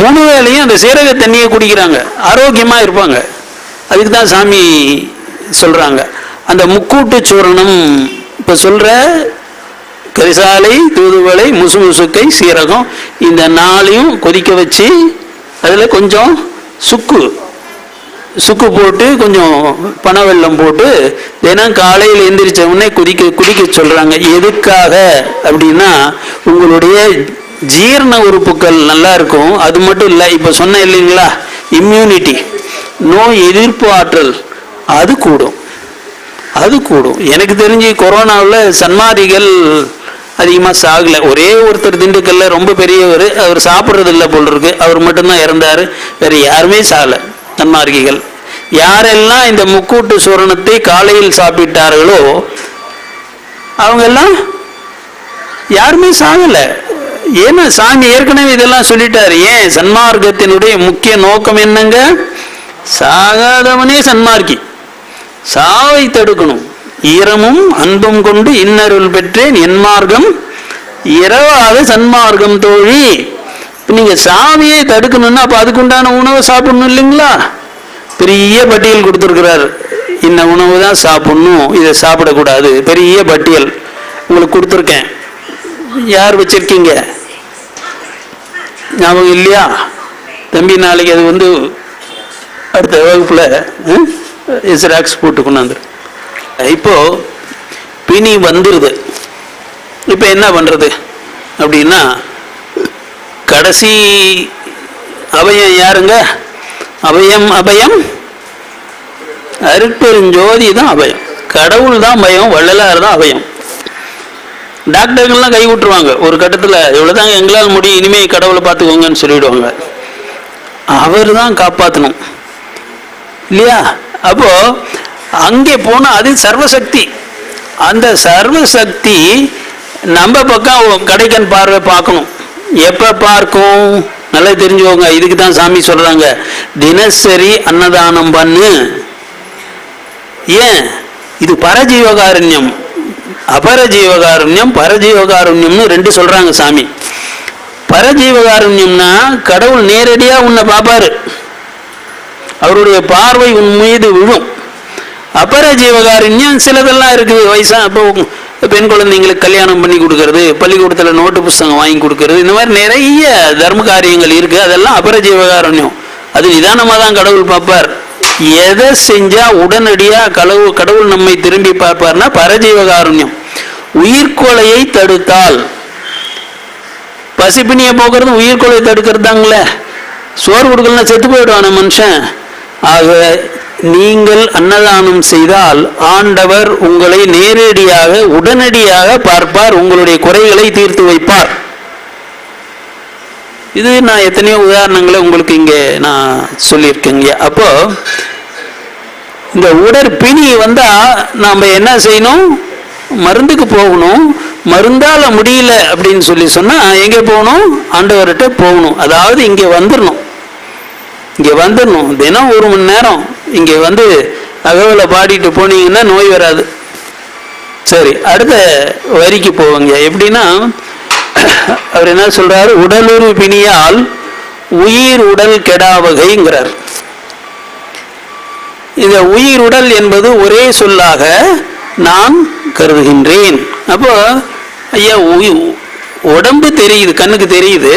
3 வேளையும் அந்த சீரக தண்ணியை குடிக்கிறாங்க, ஆரோக்கியமாக இருப்பாங்க. அதுக்கு தான் சாமி சொல்கிறாங்க. அந்த முக்கூட்டு சூரணம் இப்போ சொல்கிற கரிசாலை, தூதுவளை, முசுமுசுக்கை, சீரகம், இந்த 4ஐயும் கொதிக்க வச்சு அதில் கொஞ்சம் சுக்கு போட்டு கொஞ்சம் பனவெல்லம் போட்டு தினம் காலையில் எந்திரிச்ச உடனே குடிக்க சொல்றாங்க. எதுக்காக அப்படின்னா உங்களுடைய ஜீரண உறுப்புகள் நல்லா இருக்கும். அது மட்டும் இல்லை, இப்போ சொன்ன இல்லைங்களா, இம்யூனிட்டி, நோய் எதிர்ப்பு ஆற்றல் அது கூடும். எனக்கு தெரிஞ்சு கொரோனாவில் சன்மாரிகள் அதிகமாக சாகலை. ஒரே ஒருத்தர் திண்டுக்கல்ல ரொம்ப பெரியவர், அவர் சாப்பிட்றது இல்லை போல் இருக்கு, அவர் மட்டும்தான் இறந்தார். வேறு யாருமே சாகலை சன்மார்க்கிகள். யாரெல்லாம் இந்த முக்கூட்டு சூரணத்தை காலையில் சாப்பிட்டார்களோ அவங்கெல்லாம் யாருமே சாகலை. ஏன்னா சாமி ஏற்கனவே இதெல்லாம் சொல்லிட்டார். ஏன்? சன்மார்க்கத்தினுடைய முக்கிய நோக்கம் என்னங்க? சாகாதவனே சன்மார்க்கி, சாவை தடுக்கணும். ஈரமும் அன்பும் கொண்டு இன்னருள் பெற்றேன் என் மார்க்கம் இரவாத சன்மார்க்கம் தோழி. நீங்க சாவியை தடுக்கணும்னா அப்ப அதுக்குண்டான உணவை சாப்பிடணும் இல்லைங்களா? பெரிய பட்டியல் கொடுத்துருக்கிறார். இந்த உணவு தான் சாப்பிடணும், இதை சாப்பிடக்கூடாது, பெரிய பட்டியல் உங்களுக்கு கொடுத்துருக்கேன். யார் வச்சிருக்கீங்க? ஞாபகம் இல்லையா? தம்பி நாளைக்கு அது அடுத்த வகுப்புல ஜெராக்ஸ் போட்டு கொண்டாந்துரு. இப்போ பிணி வந்துருது. இப்போ என்ன பண்றது அப்படின்னா, கடைசி அபயம் யாருங்க? அபயம் அருட்பெருஞ்சோதி தான் அபயம். கடவுள் தான் பயம், வள்ளலார் தான் அபயம். டாக்டர்கள்லாம் கை விட்டுருவாங்க ஒரு கட்டத்தில். இவ்வளோதாங்க எங்களால் முடியும், இனிமேல் கடவுளை பார்த்துக்கோங்கன்னு சொல்லிவிடுவாங்க. அவர் தான் காப்பாற்றணும் இல்லையா? அப்போ அங்கே போனால் அது சர்வசக்தி. அந்த சர்வசக்தி நம்ம பக்கம் கடைக்கன் பார்வை பார்க்கணும். எப்போ பார்க்கும்? நல்லா தெரிஞ்சுக்கோங்க. இதுக்கு தான் சாமி சொல்றாங்க, தினசரி அன்னதானம் பண்ணு. ஏன்? இது பரஜீவகாருண்யம், அபரஜீவகாருண்யம், பரஜீவகாருண்யம்னு 2 சொல்றாங்க சாமி. பரஜீவகாருண்யம்னா கடவுள் நேரடியா உன்னை பார்ப்பாரு, அவருடைய பார்வை உன் மீது விழும். அபரஜீவகாருண்யம் சிலதெல்லாம் இருக்குது. வயசா இப்போ பெண் குழந்தைங்களுக்கு கல்யாணம் பண்ணி கொடுக்கறது, பள்ளிக்கூடத்தில் நோட்டு புஸ்தகம் வாங்கி கொடுக்கறது, இந்த மாதிரி நிறைய தர்ம காரியங்கள் இருக்கு. அதெல்லாம் அபரஜீவகாருண்யம். அது நிதானமாக தான் கடவுள் பார்ப்பார். எதை செஞ்சா உடனடியா கடவுள் நம்மை திரும்பி பார்ப்பார்னா பரஜீவகாருண்யம். உயிர்கொலையை தடுத்தால், பசிப்பினியை போக்குறது உயிர்கொலையை தடுக்கிறது தாங்களே. சோறு கொடுக்கலன்னா செத்து போயிடுவான மனுஷன். ஆக நீங்கள் அன்னதானம் செய்தால் ஆண்டவர் உங்களை நேரடியாக உடனடியாக பார்ப்பார், உங்களுடைய குறைகளை தீர்த்து வைப்பார். இது நான் எத்தனையோ உதாரணங்களை உங்களுக்கு இங்கே நான் சொல்லியிருக்கேங்க. அப்போ இந்த உடற்பிணி வந்தா நாம என்ன செய்யணும்? மருந்துக்கு போகணும். மருந்தால முடியல அப்படின்னு சொன்னா எங்கே போகணும்? ஆண்டவர்கிட்ட போகணும். அதாவது இங்கே வந்துடணும். தினம் 1 மணி நேரம் இங்கே அகவலை பாடிட்டு போனீங்கன்னா நோய் வராது. சரி, அடுத்த வரிக்கு போவாங்க. எப்படின்னா அவர் என்ன சொல்றாரு? உடலுறு பிணியால் உயிர் உடல் கெடாவகைங்கிறார். இந்த உயிர் உடல் என்பது ஒரே சொல்லாக நான் கருதுகின்றேன். அப்போ ஐயா, உடம்பு தெரியுது, கண்ணுக்கு தெரியுது.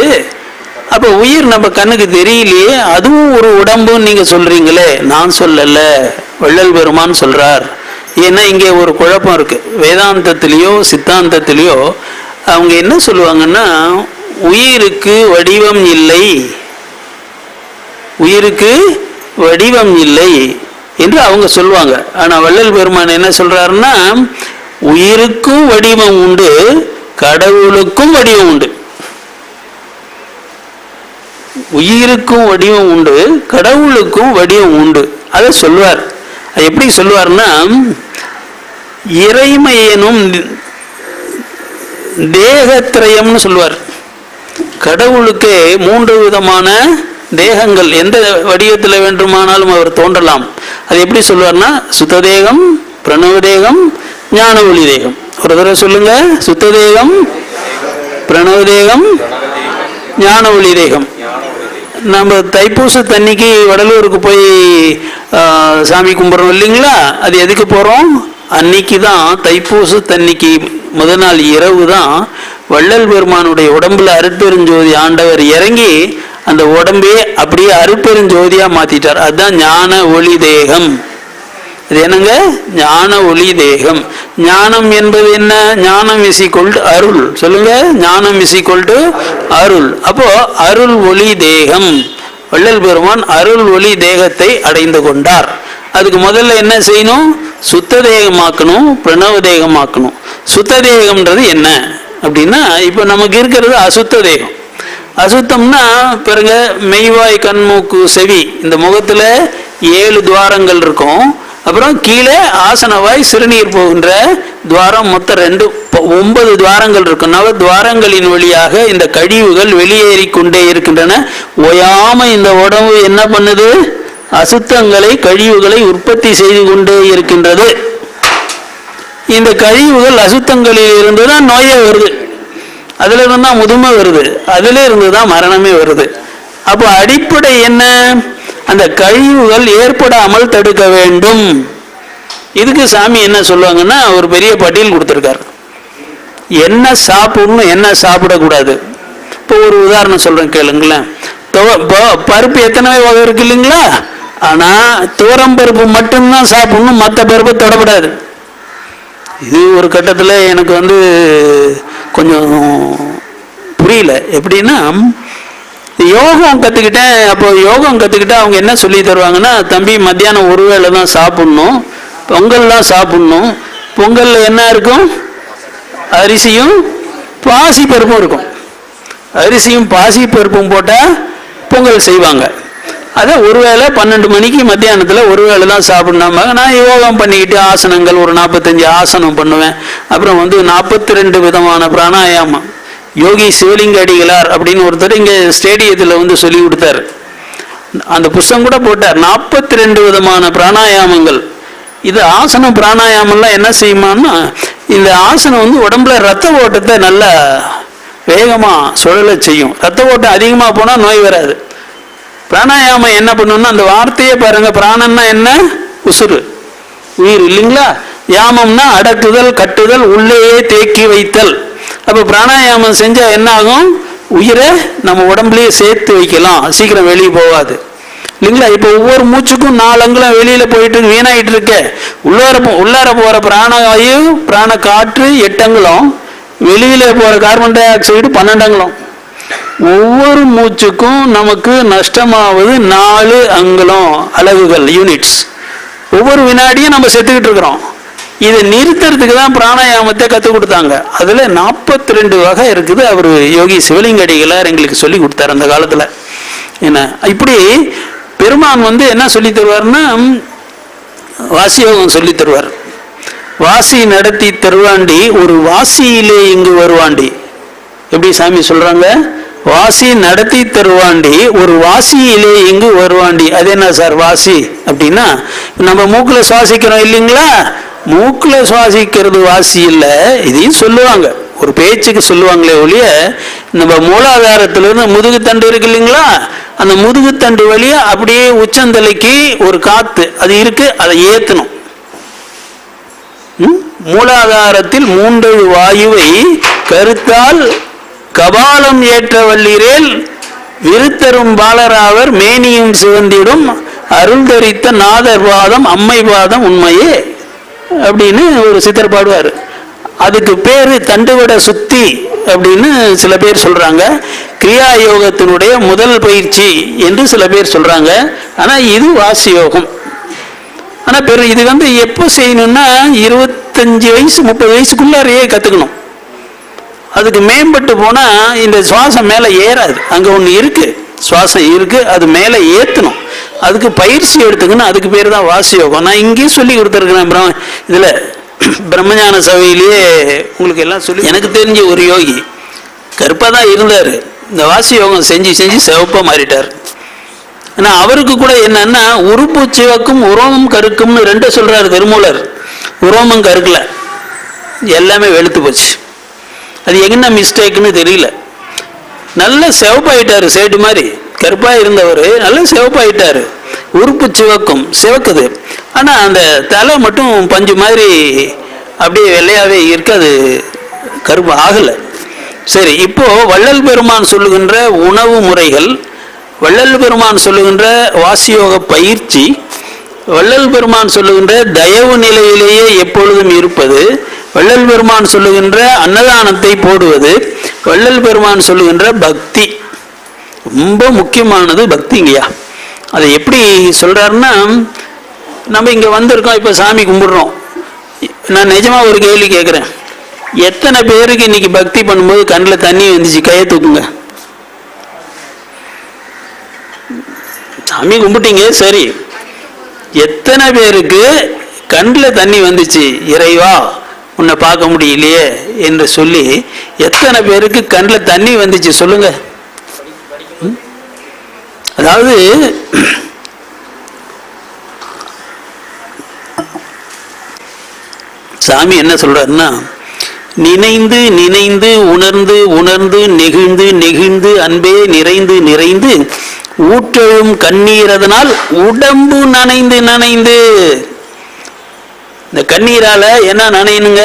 அப்போ உயிர் நம்ம கண்ணுக்கு தெரியலையே, அதுவும் ஒரு உடம்புன்னு நீங்க சொல்றீங்களே. நான் சொல்லல, வள்ளல் பெருமான் சொல்றார். ஏன்னா இங்கே ஒரு குழப்பம் இருக்கு. வேதாந்தத்திலேயோ சித்தாந்தத்திலேயோ அவங்க என்ன சொல்லுவாங்கன்னா, உயிருக்கு வடிவம் இல்லை, உயிருக்கு வடிவம் இல்லை என்று அவங்க சொல்லுவாங்க. ஆனா வள்ளல் பெருமான் என்ன சொல்றாருன்னா, உயிருக்கும் வடிவம் உண்டு, கடவுளுக்கும் வடிவம் உண்டு. உயிருக்கும் வடிவம் உண்டு, கடவுளுக்கும் வடிவம் உண்டு. அதை சொல்லுவார். அது எப்படி சொல்லுவார்னா, இறைமை எனும் தேகத்திரயம்னு சொல்லுவார். கடவுளுக்கு 3 விதமான தேகங்கள், எந்த வடிவத்தில் வேண்டுமானாலும் அவர் தோன்றலாம். அது எப்படி சொல்லுவார்னா, சுத்த தேகம், பிரணவ தேகம், ஞான ஒளி தேகம். ஒரு தடவை சொல்லுங்க. சுத்த தேகம், பிரணவ தேகம், ஞான ஒளி தேகம். நம்ம தைப்பூச தண்ணிக்கு வடலூருக்கு போய் சாமி கும்பிட்றோம் இல்லைங்களா? அது எதுக்கு போகிறோம்? அன்னைக்கு தான் தைப்பூச தண்ணிக்கு முதல் நாள் இரவு தான் வள்ளல் பெருமானுடைய உடம்புல அருட்பெருஞ்சோதி ஆண்டவர் இறங்கி அந்த உடம்பே அப்படியே அருட்பெருஞ்சோதியா மாத்திட்டார். அதுதான் ஞான ஒளி தேகம். இது என்னங்க? ஞான ஒளி தேகம். ஞானம் என்பது என்ன? ஞானம் இஸ் ஈக்வல் டு அருள். சொல்லுங்க, ஞானம் இஸ் ஈக்வல் டு அருள். அப்போ அருள் ஒளி தேகம். வள்ளல் பெருமான் அருள் ஒளி தேகத்தை அடைந்து கொண்டார். அதுக்கு முதல்ல என்ன செய்யணும்? சுத்த தேகமாக்கணும், பிரணவ தேகமாக்கணும். சுத்த தேகம்ன்றது என்ன அப்படின்னா, இப்போ நமக்கு இருக்கிறது அசுத்த தேகம். அசுத்தம்னா பாருங்க, மெய்வாய் கண் மூக்கு செவி, இந்த முகத்துல 7 துவாரங்கள் இருக்கும். அப்புறம் கீழே ஆசனவாய் சிறுநீர் போகின்ற துவாரம், மொத்தம் 9 துவாரங்கள் இருக்கும். 9 துவாரங்களின் வழியாக இந்த கழிவுகள் வெளியேறி கொண்டே இருக்கின்றன. ஓயாம இந்த உடம்பு என்ன பண்ணுது? அசுத்தங்களை, கழிவுகளை உற்பத்தி செய்து கொண்டே இருக்கின்றது. இந்த கழிவுகள் அசுத்தங்களில் இருந்து தான் நோயே வருது, அதுல இருந்து தான் முதுமை வருது, அதுல இருந்து தான் மரணமே வருது. அப்போ அடிப்படை என்ன? அந்த கழிவுகள் ஏற்படாமல் தடுக்க வேண்டும். இதுக்கு சாமி என்ன சொல்லுவாங்கன்னா, ஒரு பெரிய பட்டியல் கொடுத்துருக்காரு. என்ன சாப்பிடணும், என்ன சாப்பிடக்கூடாது. இப்போ ஒரு உதாரணம் சொல்றேன் கேளுங்களேன். பருப்பு எத்தனை வகை இருக்கு இல்லைங்களா? ஆனா துவரம் பருப்பு மட்டும்தான் சாப்பிடணும், மற்ற பருப்பு தொடக்கூடாது. இது ஒரு கட்டத்தில் எனக்கு கொஞ்சம் புரியல. எப்படின்னா, யோகம் கற்றுக்கிட்டேன். அப்போ யோகம் கற்றுக்கிட்டா அவங்க என்ன சொல்லி தருவாங்கன்னா, தம்பி மத்தியானம் ஒரு வேளை தான் சாப்பிட்ணும், பொங்கல் தான் சாப்பிட்ணும். பொங்கலில் என்ன இருக்கும்? அரிசியும் பாசி பருப்பும் இருக்கும். அரிசியும் பாசி பருப்பும் போட்டால் பொங்கல் செய்வாங்க. அதை ஒரு வேளை 12 மணிக்கு மத்தியானத்தில் ஒரு வேளை தான் சாப்பிட்னாம, நான் யோகம் பண்ணிக்கிட்டு ஆசனங்கள் ஒரு 45 ஆசனம் பண்ணுவேன். அப்புறம் 42 விதமான பிராணாயாமம். யோகி சிவலிங்க அடிகளார் அப்படின்னு ஒருத்தர் இங்கே ஸ்டேடியத்தில் சொல்லி கொடுத்தார். அந்த புஸ்தகம் கூட போட்டார். 42 விதமான பிராணாயாமங்கள். இது ஆசனம் பிராணாயாமம்லாம் என்ன செய்யுமான்னா, இந்த ஆசனம் உடம்புல ரத்த ஓட்டத்தை நல்லா வேகமாக சுழலை செய்யும். ரத்த ஓட்டம் அதிகமாக போனால் நோய் வராது. பிராணாயாமம் என்ன பண்ணணும்னா, அந்த வார்த்தையே பாருங்க. பிராணன்னா என்ன? உசுறு, உயிர் இல்லைங்களா? யாமம்னா அடக்குதல், கட்டுதல், உள்ளேயே தேக்கி வைத்தல். அப்போ பிராணாயாமம் செஞ்சா என்ன ஆகும்? உயிரை நம்ம உடம்புலயே சேர்த்து வைக்கலாம், சீக்கிரம் வெளியே போகாது இல்லைங்களா? இப்போ ஒவ்வொரு மூச்சுக்கும் 4 அங்குலம் வெளியில போயிட்டு வீணாயிட்டு இருக்க. உள்ளார போற பிராணவாயு, பிராண காற்று 8 அங்குலம், வெளியில போற கார்பன் டை ஆக்சைடு 12 அங்குலம். ஒவ்வொரு மூச்சுக்கும் நமக்கு நஷ்டமாவது 4 அங்குலம் அலகுகள், யூனிட்ஸ். ஒவ்வொரு வினாடியும் நம்ம செத்துக்கிட்டு இருக்கிறோம். இதை நிறுத்துறதுக்கு தான் பிராணாயாமத்தை கற்றுக் கொடுத்தாங்க. அதில் 42 வகை இருக்குது. அவர் யோகி சிவலிங்க அடிகளார் எங்களுக்கு சொல்லி கொடுத்தார் அந்த காலத்தில். என்ன இப்படி பெருமான் என்ன சொல்லி தருவார்னா, வாசி யோகம் சொல்லி தருவார். வாசி நடத்தி தருவாண்டி ஒரு வாசியிலே இங்கு வருவாண்டி. எப்படி சாமி சொல்றாங்க? வாசி நடத்தி தருவாண்டி ஒரு வாசியிலே இங்கு வருவாண்டி. அது என்ன சார் வாசி அப்படின்னா, நம்ம மூக்குல சுவாசிக்கிறோம் இல்லைங்களா? மூக்குல சுவாசிக்கிறது வாசி இல்லை. இதையும் சொல்லுவாங்க, ஒரு பேச்சுக்கு சொல்லுவாங்களே ஒழிய, நம்ம மூலாதாரத்திலிருந்து முதுகுத்தண்டு இருக்கு இல்லைங்களா? அந்த முதுகுத்தண்டு வழியா அப்படியே உச்சந்தலைக்கு ஒரு காத்து அது இருக்கு, அதை ஏத்தணும். மூலாதாரத்தில் 3 வாயுவை கருத்தால் கபாலம் ஏற்ற வல்லீரேல் விருத்தரும் பாலராவர் மேனியும் சிவந்திடும் அருள் தரித்த நாதர் பாதம் அம்மை பாதம் உண்மையே அப்படின்னு ஒரு சித்தர் பாடுவார். அதுக்கு பேரு தண்டுவட சுத்தி அப்படின்னு சில பேர் சொல்றாங்க. கிரியா யோகத்தினுடைய முதல் பயிற்சி என்று சில பேர் சொல்றாங்க. ஆனா இது வாசி யோகம். ஆனா இது எப்போ செய்யணும்னா 25 வயசு 30 வயசுக்குள்ளாரையே கத்துக்கணும். அதுக்கு மேம்பட்டு போனா இந்த சுவாசம் மேல ஏறாது. அங்க ஒண்ணு இருக்கு, சுவாசம் இருக்கு, அது மேல ஏத்தணும். அதுக்கு பயிற்சி எடுத்துக்கணும். அதுக்கு பேர் தான் வாசி யோகம். நான் இங்கேயே சொல்லி கொடுத்துருக்கிறேன். இதுல பிரம்மஞான சபையிலேயே உங்களுக்கு எல்லாம் சொல்லி, எனக்கு தெரிஞ்ச ஒரு யோகி கருப்பா தான் இருந்தாரு. இந்த வாசி யோகம் செஞ்சு செஞ்சு சிவப்பா மாறிட்டார். ஆனா அவருக்கு கூட என்னன்னா, உறுப்பு சிவக்கும் உரோமம் கருக்கும்னு 2 சொல்றாரு திருமூலர். உரோமம் கருக்கல, எல்லாமே வெளுத்து போச்சு. அது என்ன மிஸ்டேக்னு தெரியல. நல்ல சிவப்பாயிட்டாரு, சேட்டு மாதிரி. கருப்பா இருந்தவர் நல்ல சிவப்பாயிட்டாரு. உறுப்பு சிவக்கும், சிவக்குது. ஆனா அந்த தலை மட்டும் பஞ்சு மாதிரி அப்படியே வெள்ளையாவே இருக்கு. அது கருப்பு ஆகலை. சரி, இப்போ வள்ளல் பெருமான் சொல்லுகின்ற உணவு முறைகள், வள்ளல் பெருமான் சொல்லுகின்ற வாசியோக பயிற்சி, வள்ளல் பெருமான் சொல்லுகின்ற தயவு நிலையிலேயே எப்பொழுதும் இருப்பது, வள்ளல் பெருமான் சொல்லுகின்ற அன்னதானத்தை போடுவது, வள்ளல் பெருமான் சொல்லுகின்ற பக்தி, ரொம்ப முக்கியமானது பக்திங்கய்யா. அதை எப்படி சொல்றாருன்னா, நம்ம இங்க வந்திருக்கோம், இப்ப சாமி கும்பிடுறோம். நான் நிஜமா ஒரு கேள்வி கேட்கிறேன், எத்தனை பேருக்கு இன்னைக்கு பக்தி பண்ணும்போது கண்ணில் தண்ணி வந்துச்சு? கையை தூக்குங்க. சாமி கும்பிட்டீங்க, சரி, எத்தனை பேருக்கு கண்ணில் தண்ணி வந்துச்சு? இறைவா உன்னை பார்க்க முடியலையே என்று சொல்லி எத்தனை பேருக்கு கண்ணில் தண்ணி வந்துச்சு சொல்லுங்க. அதாவது சாமி என்ன சொல்றாருன்னா, நினைந்து நினைந்து உணர்ந்து உணர்ந்து நெகிழ்ந்து நெகிழ்ந்து அன்பே நிறைந்து நிறைந்து ஊற்றெழும் கண்ணீர் அதனால் உடம்பு நனைந்து நனைந்து. இந்த கண்ணீரால என்ன நனையணுங்க?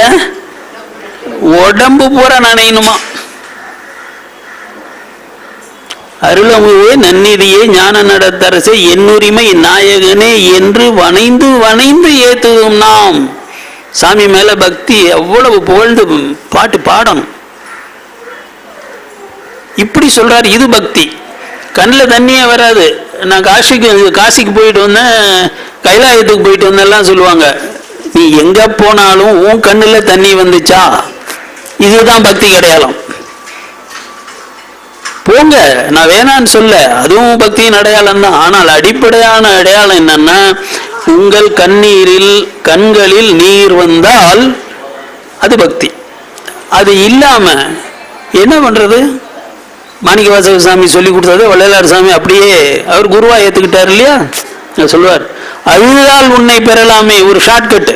உடம்பு பூரா நனையணுமா. அருளமுவே நன்னிதியே ஞான நடத்தரசே என்னுரிமை நாயகனே என்று வணைந்து வணைந்து ஏத்துவோம் நாம். சாமி மேல பக்தி அவ்வளவு புகழ்ந்து பாட்டு பாடணும். இப்படி சொல்றாரு, இது பக்தி. கண்ணில் தண்ணியே வராது. நான் காசிக்கு போயிட்டு வந்தேன், கைலாயத்துக்கு போயிட்டு வந்தெல்லாம் சொல்லுவாங்க. நீ எங்க போனாலும் உன் கண்ணில் தண்ணி வந்துச்சா? இதுதான் பக்தி அடையாளம். போங்க, நான் வேணான்னு சொல்ல, அதுவும் பக்தியின் அடையாளம் தான். ஆனால் அடிப்படையான அடையாளம் என்னன்னா, உங்கள் கண்களில் நீர் வந்தால் அது பக்தி. அது இல்லாம என்ன பண்றது? மாணிக்கவாசக சாமி சொல்லி கொடுத்தது வள்ளலார் சாமி அப்படியே அவர் குருவா ஏத்துக்கிட்டார் இல்லையா? சொல்லுவார், அழுதால் உன்னை பெறலாமே. ஒரு ஷார்ட்கட்,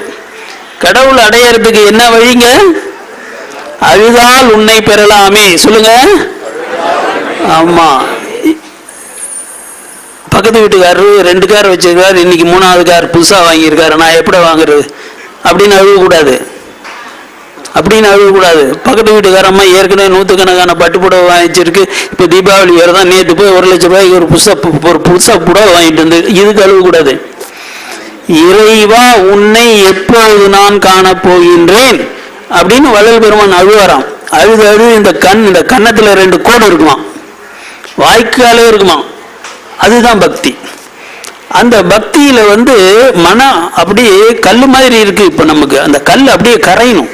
கடவுள் அடையறதுக்கு என்ன வழிங்க? அழுதால் உன்னை பெறலாமே. சொல்லுங்க. ஆமா, பக்கத்து வீட்டுக்காரரு 2 கார் வச்சிருக்காரு, இன்னைக்கு 3வது கார் புதுசா வாங்கியிருக்காரு, நான் எப்படி வாங்குறது அப்படின்னு அழுகக்கூடாது. பக்கத்து வீட்டுக்காரம்மா ஏற்கனவே 100கணக்கான பட்டுப்புடவை வாங்கிச்சிருக்கு, இப்போ தீபாவளி வேறு தான், நேற்று போய் 1 லட்சம் ரூபாய்க்கு ஒரு புதுசா புடவை வாங்கிட்டு வந்து, இதுக்கு அழுகக்கூடாது. இறைவா உன்னை எப்பொழுது நான் காணப்போகின்றேன் அப்படின்னு வள்ளல் பெருமான் அழுவாராம். அழுது இந்த கன்னத்துல 2 கோடு இருக்குமா, வாய்க்காலே இருக்குமா. அதுதான் பக்தி. அந்த பக்தியில மனம் அப்படியே கல் மாதிரி இருக்கு. இப்ப நமக்கு அந்த கல் அப்படியே கரையணும்.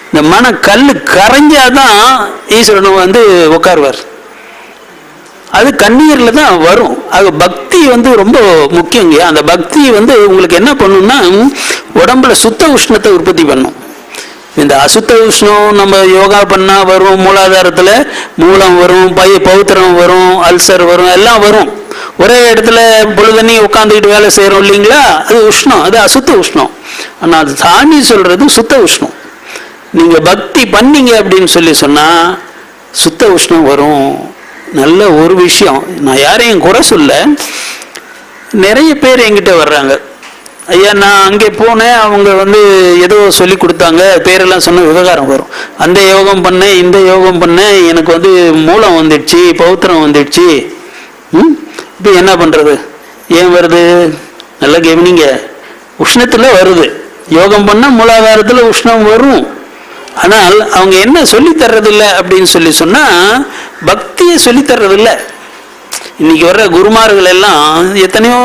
இந்த மன கல் கரைஞ்சாதான் ஈஸ்வரன் உட்காருவார். அது கண்ணீர்ல தான் வரும். அது பக்தி ரொம்ப முக்கியங்க. அந்த பக்தி உங்களுக்கு என்ன பண்ணும்னா, உடம்புல சுத்த உஷ்ணத்தை உற்பத்தி பண்ணும். இந்த அசுத்த உஷ்ணம் நம்ம யோகா பண்ணா வரும். மூலாதாரத்துல மூலம் வரும், பௌத்திரம் வரும், அல்சர் வரும், எல்லாம் வரும். ஒரே இடத்துல பொழுதனி உட்காந்துக்கிட்டு வேலை செய்யறோம் இல்லைங்களா, அது உஷ்ணம், அது அசுத்த உஷ்ணம். ஆனா அது சாமி சொல்றது சுத்த உஷ்ணம். நீங்க பக்தி பண்ணீங்க அப்படின்னு சொன்னா சுத்த உஷ்ணம் வரும். நல்ல ஒரு விஷயம், நான் யாரையும் குறை சொல்ல, நிறைய பேர் என்கிட்ட வர்றாங்க, ஐயா நான் அங்கே போனேன், அவங்க ஏதோ சொல்லி கொடுத்தாங்க, பேரெல்லாம் சொன்ன விவகாரம் வரும். அந்த யோகம் பண்ணேன், இந்த யோகம் பண்ணேன், எனக்கு மூலம் வந்துடுச்சு, பௌத்திரம் வந்துடுச்சு. இப்போ என்ன பண்றது? ஏன் வருது? நல்லா கவனிங்க. உஷ்ணத்துல வருது. யோகம் பண்ண மூலாதாரத்துல உஷ்ணம் வரும். ஆனால் அவங்க என்ன சொல்லி தர்றதில்லை அப்படின்னு சொன்னா, பக்தியை சொல்லி தர்றதில்லை. இன்னைக்கு வர்ற குருமார்கள் எல்லாம், எத்தனையோ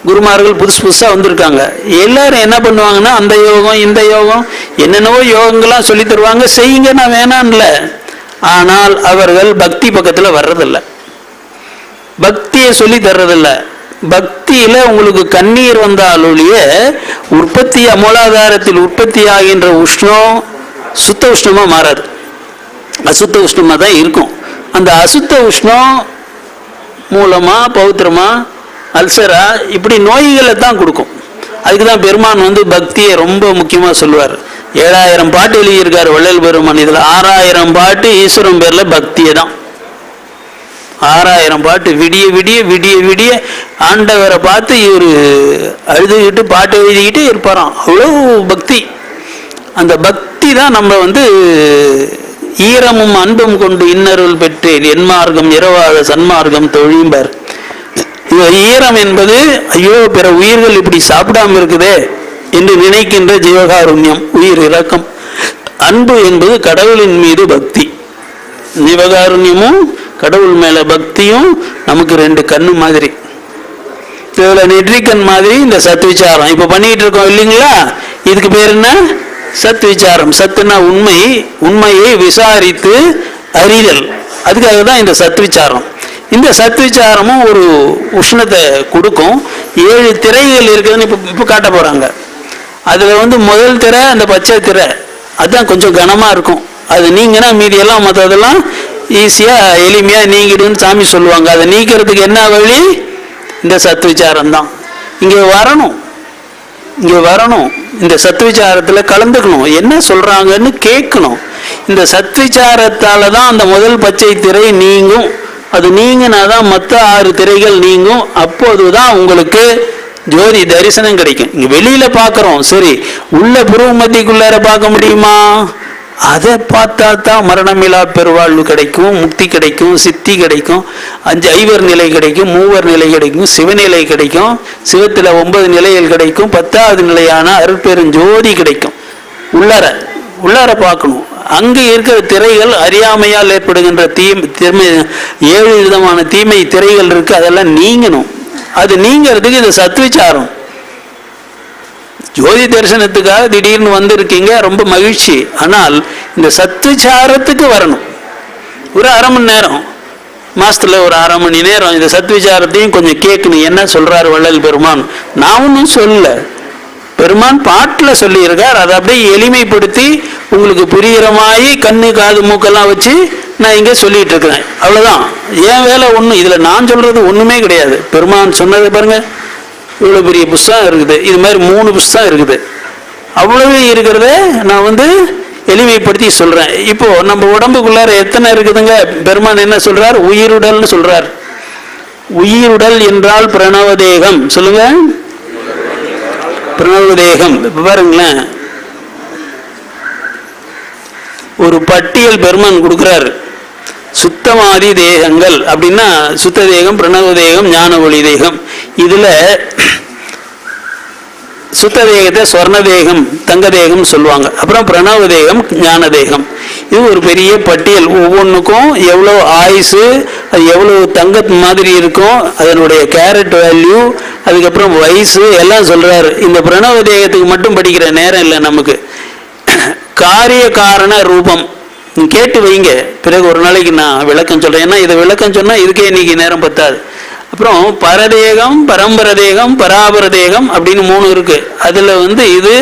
குருமார்கள் புதுசா வந்திருக்காங்க. எல்லாரும் என்ன பண்ணுவாங்கன்னா, அந்த யோகம் இந்த யோகம் என்னென்னவோ யோகங்கள்லாம் சொல்லி தருவாங்க, செய்யுங்க, நான் வேணான்ல. ஆனால் அவர்கள் பக்தி பக்கத்துல வர்றதில்லை, பக்தியை சொல்லி தர்றதில்லை. பக்தியில உங்களுக்கு கண்ணீர் வந்தாலொழிய உற்பத்தி மூலாதாரத்தில் உற்பத்தி ஆகின்ற உஷ்ணம் சுத்த உஷ்ணமா மாறாது, அசுத்த உஷ்ணமா தான் இருக்கும். அந்த அசுத்த உஷ்ணம் மூலமா பௌத்திரமா அல்சரா இப்படி நோய்களை தான் கொடுக்கும். அதுக்குதான் பெருமான் பக்தியை ரொம்ப முக்கியமா சொல்லுவார். 7000 பாட்டு எழுதியிருக்காரு வள்ளல் பெருமான். இதுல 6000 பாட்டு ஈஸ்வரன் பேர்ல பக்தியை தான். 6000 பாட்டு விடிய விடிய விடிய விடிய ஆண்டவரை பார்த்து இவரு அழுதுகிட்டு பாட்டு எழுதிக்கிட்டு இருப்பாராம். அவ்வளவு பக்தி. அந்த பக்தி பக்தி தான் நம்ம வந்து ஈரமும் அன்பும் கொண்டு இன்னருள் பெற்றேன் என்மார்க்கம் இரவாழ சன்மார்க்கம் தொழிம்பர். ஈரம் என்பது ஐயோ பிற உயிர்கள் இப்படி சாப்பிடாம இருக்குதே என்று நினைக்கின்ற ஜீவகாருண்யம், உயிர் இரக்கம். அன்பு என்பது கடவுளின் மீது பக்தி. ஜீவகாருண்யமும் கடவுள் மேல பக்தியும் நமக்கு ரெண்டு கண்ணு மாதிரி. இதுல நெற்றிக்கண் மாதிரி இந்த சத்விச்சாரம் இப்ப பண்ணிட்டு இருக்கோம் இல்லைங்களா? இதுக்கு பேர் என்ன? சத்விச்சாரம். சத்துனா உண்மை, உண்மையை விசாரித்து அறிதல். அதுக்காக தான் இந்த சத்விச்சாரம். இந்த சத்விச்சாரமும் ஒரு உஷ்ணத்தை கொடுக்கும். 7 திரைகள் இருக்குதுன்னு இப்போ காட்ட போறாங்க. அதுல வந்து முதல் திரை அந்த பச்சை திரை, அதுதான் கொஞ்சம் கனமா இருக்கும். அது நீங்கன்னா மீதியெல்லாம் மற்றதெல்லாம் ஈஸியா எளிமையா நீங்கிடுன்னு சாமி சொல்லுவாங்க. அதை நீக்கிறதுக்கு என்ன வழி? இந்த சத்விச்சாரம் தான். இங்கே வரணும், இந்த சத்விச்சாரத்தில் கலந்துக்கணும், என்ன சொல்றாங்கன்னு கேட்கணும். இந்த சத்விச்சாரத்தால தான் அந்த முதல் பச்சை திரை நீங்கும். அது நீங்கினாதான் மற்ற 6 திரைகள் நீங்கும். அப்போதுதான் உங்களுக்கு ஜோதி தரிசனம் கிடைக்கும். இங்க வெளியில பாக்குறோம், சரி, உள்ள புருவ மத்திக்குள்ளார பார்க்க முடியுமா? அதை பார்த்தா தான் மரணமில்லா பெருவாழ்வு கிடைக்கும், முக்தி கிடைக்கும், சித்தி கிடைக்கும், 5 ஐவர் நிலை கிடைக்கும், மூவர் நிலை கிடைக்கும், சிவநிலை கிடைக்கும், சிவத்துல 9 நிலைகள் கிடைக்கும், 10வது நிலையான அருட்பெருஞ்சோதி கிடைக்கும். உள்ளார பார்க்கணும். அங்கு இருக்கிற திரைகள் அறியாமையால் ஏற்படுகின்ற தீமை 7 விதமான தீமை திரைகள் இருக்கு, அதெல்லாம் நீங்கணும். அது நீங்கிறதுக்கு இந்த சத்விச்சாரம். ஜோதி தரிசனத்துக்காக திடீர்னு வந்திருக்கீங்க, ரொம்ப மகிழ்ச்சி. ஆனால் இந்த சத்விச்சாரத்துக்கு வரணும். ஒரு 1/2 மணி நேரம், மாசத்துல ஒரு 1/2 மணி நேரம் இந்த சத்விச்சாரத்தையும் கொஞ்சம் கேட்கணும். என்ன சொல்றாரு வள்ளல் பெருமான்? நான் ஒன்றும் சொல்லல, பெருமான் பாட்டில் சொல்லியிருக்கார். அதை அப்படியே எளிமைப்படுத்தி உங்களுக்கு புரிகிற மாதிரி கண்ணு காது மூக்கெல்லாம் வச்சு நான் இங்கே சொல்லிட்டு இருக்கிறேன். அவ்வளோதான், என் வேலை ஒன்றும் இதில் நான் சொல்றது ஒன்றுமே கிடையாது. பெருமான் சொன்னது பாருங்க, இவ்வளோ பெரிய புஸ்தகம் இருக்குது, இது மாதிரி 3 புஸ்தகம் இருக்குது. அவ்வளவு இருக்கிறத நான் வந்து எளிமைப்படுத்தி சொல்றேன். இப்போ நம்ம உடம்புக்குள்ளார எத்தனை இருக்குதுங்க? பெருமான் என்ன சொல்றார்? உயிருடல்னு சொல்றார். உயிருடல் என்றால் பிரணவதேகம். சொல்லுங்க, பிரணவதேகம். பாருங்களேன், ஒரு பட்டியல் பெருமான் கொடுக்கிறார். சுத்தமாதி தேகங்கள் அப்படின்னா சுத்த தேகம், பிரணவ தேகம், ஞான ஒளி தேகம். இதுல சுத்த தேகத்தை சொர்ண தேகம், தங்க தேகம் சொல்லுவாங்க. அப்புறம் பிரணவ தேகம், ஞான தேகம். இது ஒரு பெரிய பட்டியல். ஒவ்வொன்றுக்கும் எவ்வளோ ஆயுசு, அது எவ்வளோ தங்க மாதிரி இருக்கும், அதனுடைய கேரட் வேல்யூ, அதுக்கப்புறம் வயசு எல்லாம் சொல்றாரு. இந்த பிரணவ தேகத்துக்கு மட்டும் படிக்கிற நேரம் இல்லை நமக்கு. காரிய காரண ரூபம் கேட்டு வைங்க, பிறகு ஒரு நாளைக்கு நான் விளக்கம் சொல்றேன். ஏன்னா இதை விளக்கம் சொன்னா இதுக்கே இன்னைக்கு நேரம் பத்தாது. அப்புறம் பரதேகம், பரம்பர தேகம், பராபர தேகம் அப்படின்னு 3 இருக்கு. அதுல வந்து இது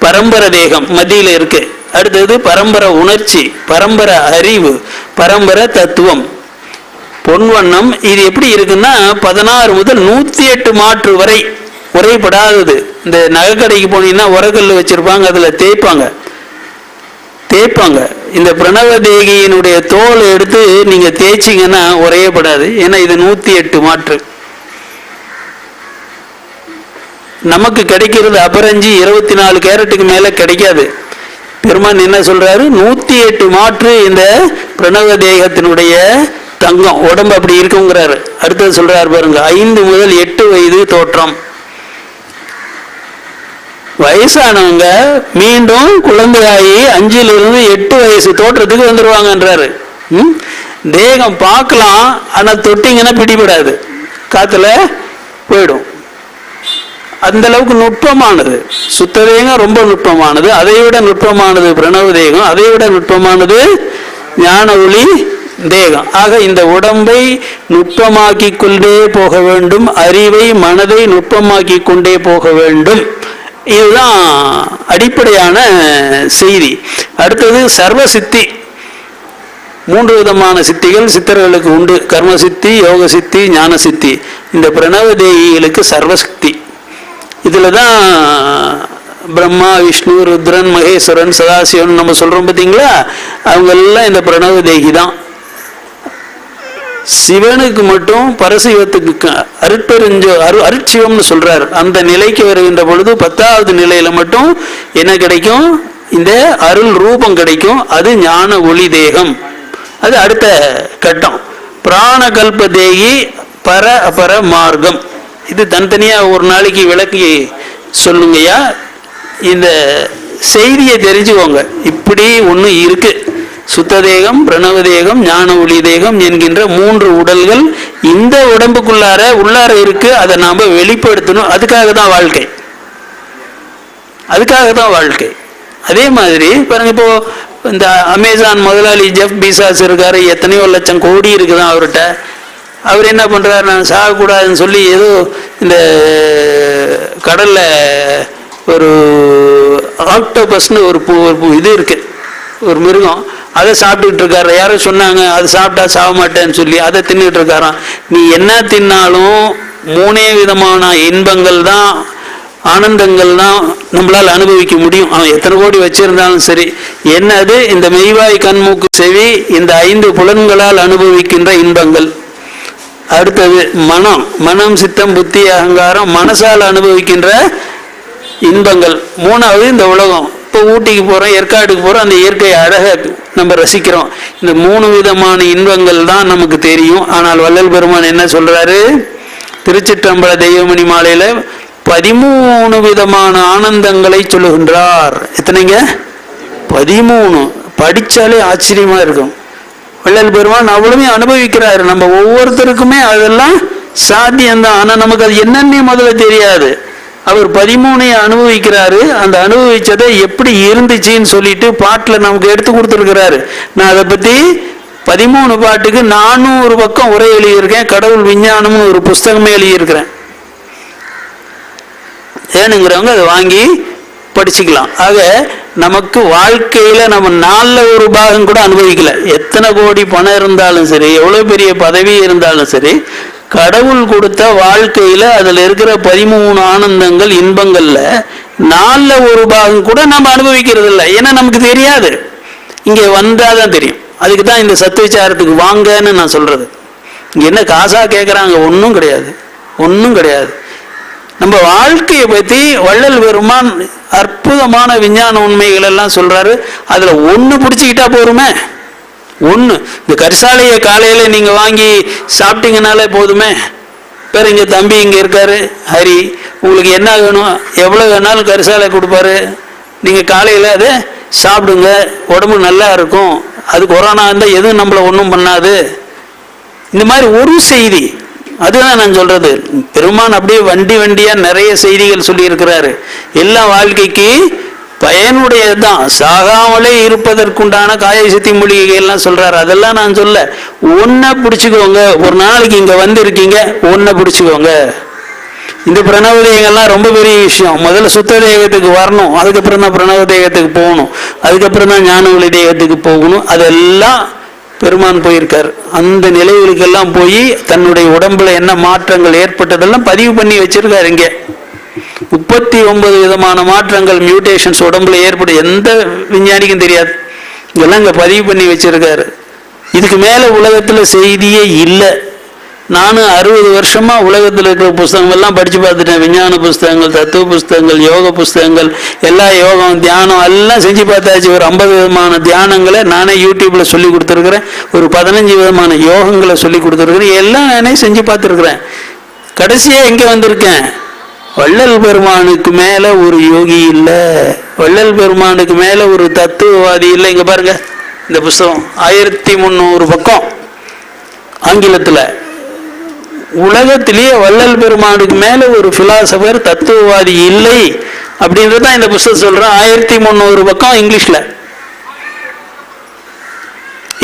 பரம்பர தேகம் மத்தியில இருக்கு. அடுத்தது பரம்பர உணர்ச்சி, பரம்பர அறிவு, பரம்பர தத்துவம், பொன்வண்ணம். இது எப்படி இருக்குன்னா 16 முதல் 108 மாற்று வரை உரைப்படாதது. இந்த நகைக்கடைக்கு போனீங்கன்னா உரக்கல் வச்சிருப்பாங்க, அதுல தேய்ப்பாங்க. இந்த பிரணவ தேகியினுடைய தோல் எடுத்து நீங்க தேய்ச்சிங்கன்னா உரையப்படாது. ஏன்னா இது 108 மாற்று. நமக்கு கிடைக்கிறது அபரஞ்சி 24 கேரட்டுக்கு மேல கிடைக்காது. பெருமான் என்ன சொல்றாரு? 108 மாற்று இந்த பிரணவ தேகத்தினுடைய தங்கம், உடம்பு அப்படி இருக்குங்கிறாரு. அடுத்தது சொல்றாரு பாருங்க, 5 முதல் 8 வயது தோற்றம். வயசானவங்க மீண்டும் குழந்தையாகி 5லிருந்து 8 வயசு தோற்றத்துக்கு வந்துருவாங்கன்றாரு. தேகம் பார்க்கலாம், ஆனா தொட்டிங்கன்னா பிடிபடாது, காத்துல போயிடும். அந்த அளவுக்கு நுட்பமானது சுத்த தேகம், ரொம்ப நுட்பமானது. அதை விட நுட்பமானது பிரணவ தேகம், அதை விட நுட்பமானது ஞான ஒளி தேகம். ஆக இந்த உடம்பை நுட்பமாக்கி கொண்டே போக வேண்டும், அறிவை மனதை நுட்பமாக்கி கொண்டே போக வேண்டும். இதுதான் அடிப்படையான செய்தி. அடுத்தது சர்வ சித்தி. 3 விதமான சித்திகள் சித்தர்களுக்கு உண்டு. கர்ம சித்தி, யோக சித்தி, ஞான சித்தி. இந்த பிரணவ தேகிகளுக்கு சர்வசக்தி. இதுல தான் பிரம்மா, விஷ்ணு, ருத்ரன், மகேஸ்வரன், சதாசிவன் நம்ம சொல்றோம் பார்த்தீங்களா? அவங்க எல்லாம் இந்த பிரணவ தேகி தான். சிவனுக்கு மட்டும் பரசிவத்துக்கு அருட்சிவம்னு சொல்றாரு. அந்த நிலைக்கு வருகின்ற பொழுது 10வது நிலையில மட்டும் என்ன கிடைக்கும்? இந்த அருள் ரூபம் கிடைக்கும். அது ஞான ஒளி தேகம். அது அடுத்த கட்டம். பிராண கல்ப தேகி பர அபர மார்க்கம். இது தனித்தனியா ஒரு நாளைக்கு விளக்கி சொல்லுங்கய்யா. இந்த செய்தியை தெரிஞ்சுக்கோங்க. இப்படி ஒண்ணு இருக்கு. சுத்த தேகம், பிரணவ தேகம், ஞான ஒளி தேகம் என்கின்ற 3 உடல்கள் இந்த உள்ளார இருக்கு. அதை நாம வெளிப்படுத்தணும். அதுக்காக தான் வாழ்க்கை. அதே மாதிரி பாருங்க, இப்போ இந்த அமேசான் முதலாளி ஜெஃப் பீசாஸ் இருக்காரு. எத்தனையோ லட்சம் கோடி இருக்குதான் அவர்கிட்ட. அவர் என்ன பண்றாரு, நான் சாகக்கூடாதுன்னு சொல்லி ஏதோ இந்த கடல்ல ஒரு ஆக்டோபஸ்னு ஒரு இது இருக்கு, ஒரு மிருகம். அதை சாப்பிட்டுட்டு இருக்காரு. யாரும் சொன்னாங்க அது சாப்பிட்டா சாக மாட்டேன்னு சொல்லி அதை தின்னுட்டு இருக்காராம். நீ என்ன தின்னாலும் 3 விதமான இன்பங்கள் தான், ஆனந்தங்கள் தான் நம்மளால் அனுபவிக்க முடியும். அவன் எத்தனை கோடி வச்சிருந்தாலும் சரி. என்னது? இந்த மெய்வாய் கண்மூக்கு செவி, இந்த 5 புலன்களால் அனுபவிக்கின்ற இன்பங்கள். அடுத்தது மனம் சித்தம் புத்தி அகங்காரம், மனசால் அனுபவிக்கின்ற இன்பங்கள். 3வது இந்த உலகம். இப்போ ஊட்டிக்கு போறோம், ஏற்காடுக்கு போறோம், அந்த இயற்கை அழகை நம்ம ரசிக்கிறோம். இந்த 3 விதமான இன்பங்கள் தான் நமக்கு தெரியும். ஆனால் வள்ளல் பெருமான் என்ன சொல்றாரு? திருச்சிற்றம்பல தெய்வமணி மாலையில 13 விதமான ஆனந்தங்களை சொல்லுகின்றார். எத்தனைங்க? 13. படிச்சாலே ஆச்சரியமா இருக்கும். வள்ளல் பெருமான் அவ்வளவுமே அனுபவிக்கிறாரு. நம்ம ஒவ்வொருத்தருக்குமே அதெல்லாம் சாத்தியம்தான். ஆனா நமக்கு அது என்னன்னே முதல்ல தெரியாது. அவர் 13 அனுபவிக்கிறாரு. அந்த அனுபவிச்சதை எப்படி இருந்துச்சுன்னு சொல்லிட்டு பாட்டுல நமக்கு எடுத்து கொடுத்துருக்கிறாரு. நான் அதை பத்தி 13 பாட்டுக்கு 400 பக்கம் உரை எழுதியிருக்கேன். கடவுள் விஞ்ஞானம்னு ஒரு புஸ்தகமே எழுதியிருக்கிறேன். ஏனுங்கிறவங்க அதை வாங்கி படிச்சுக்கலாம். ஆக நமக்கு வாழ்க்கையில நம்ம 4ல் ஒரு பாகம் கூட அனுபவிக்கல. எத்தனை கோடி பணம் இருந்தாலும் சரி, எவ்வளவு பெரிய பதவி இருந்தாலும் சரி, கடவுள் கொடுத்த வாழ்க்கையில அதுல இருக்கிற 13 ஆனந்தங்கள் இன்பங்கள்ல 4ல் ஒரு பாகம் கூட நம்ம அனுபவிக்கிறது இல்லை. ஏன்னா நமக்கு தெரியாது. இங்க வந்தாதான் தெரியும். அதுக்கு தான் இந்த சத்விச்சாரத்துக்கு வாங்கன்னு நான் சொல்றது. இங்க என்ன காசா கேட்கறாங்க? ஒன்றும் கிடையாது. நம்ம வாழ்க்கையை பத்தி வள்ளல் பெருமான் அற்புதமான விஞ்ஞான உண்மைகள் எல்லாம் சொல்றாரு. அதுல ஒண்ணு பிடிச்சிக்கிட்டா போருமே. இந்த கரிசாலையை காலையில நீங்க வாங்கி சாப்பிட்டீங்கனாலே போதுமே. பேர் இங்க தம்பி இங்க இருக்காரு, ஹரி. உங்களுக்கு என்ன வேணும், எவ்வளவு வேணாலும் கரிசாலை கொடுப்பாரு. நீங்க காலையில அதை சாப்பிடுங்க, உடம்பு நல்லா இருக்கும். அது கொரோனா இருந்தா எதுவும் நம்மள ஒன்றும் பண்ணாது. இந்த மாதிரி ஒரு செய்தி. அதுதான் நான் சொல்றது. பெருமான் அப்படியே வண்டியா நிறைய செய்திகள் சொல்லி இருக்கிறாரு. எல்லா வாழ்க்கைக்கு பயனுடையதுதான். சாகாமலே இருப்பதற்குண்டான காய சித்தி மூலிகைகள் எல்லாம் சொல்றாரு. அதெல்லாம் நான் சொல்ல. ஒன்ன பிடிச்சுக்கோங்க. ஒரு நாளைக்கு இங்க வந்து இருக்கீங்க, ஒன்ன பிடிச்சுக்கோங்க. இந்த பிரணவ தேகங்கள்லாம் ரொம்ப பெரிய விஷயம். முதல்ல சுத்த தேகத்துக்கு வரணும், அதுக்கப்புறம் தான் பிரணவ தேகத்துக்கு போகணும், அதுக்கப்புறம் தான் ஞான ஒளி தேகத்துக்கு போகணும். அதெல்லாம் பெருமான் போயிருக்காரு. அந்த நிலைகளுக்கெல்லாம் போய் தன்னுடைய உடம்புல என்ன மாற்றங்கள் ஏற்பட்டதெல்லாம் பதிவு பண்ணி வச்சிருக்காரு. இங்க 39 விதமான மாற்றங்கள், மியூட்டேஷன்ஸ் உடம்புல ஏற்படும். எந்த விஞ்ஞானிக்கும் தெரியாது. இதெல்லாம் இங்க பதிவு பண்ணி வச்சிருக்காரு. இதுக்கு மேல உலகத்துல செய்தியே இல்லை. நானும் 60 வருஷமா உலகத்தில் இருக்கிற புஸ்தகங்கள் எல்லாம் படிச்சு பார்த்துட்டேன். விஞ்ஞான புஸ்தகங்கள், தத்துவ புஸ்தகங்கள், யோக புஸ்தகங்கள், எல்லா யோகம் தியானம் எல்லாம் செஞ்சு பார்த்தாச்சு. ஒரு 50 விதமான தியானங்களை நானே யூடியூப்ல சொல்லி கொடுத்துருக்குறேன். ஒரு 15 விதமான யோகங்களை சொல்லி கொடுத்துருக்குறேன். எல்லாம் நானே செஞ்சு பார்த்துருக்குறேன். கடைசியா எங்க வந்திருக்கேன்? வள்ளல் பெருமானுக்கு மேல ஒரு யோகி இல்லை, வள்ளல் பெருமானுக்கு மேல ஒரு தத்துவவாதி இல்லை. இங்க பாருங்க, இந்த புஸ்தகம் 1300 பக்கம் ஆங்கிலத்துல. உலகத்திலேயே வள்ளல் பெருமானுக்கு மேல ஒரு பிலாசபர் தத்துவவாதி இல்லை அப்படின்றதான் இந்த புஸ்தகம் சொல்றேன். 1300 பக்கம் இங்கிலீஷ்ல.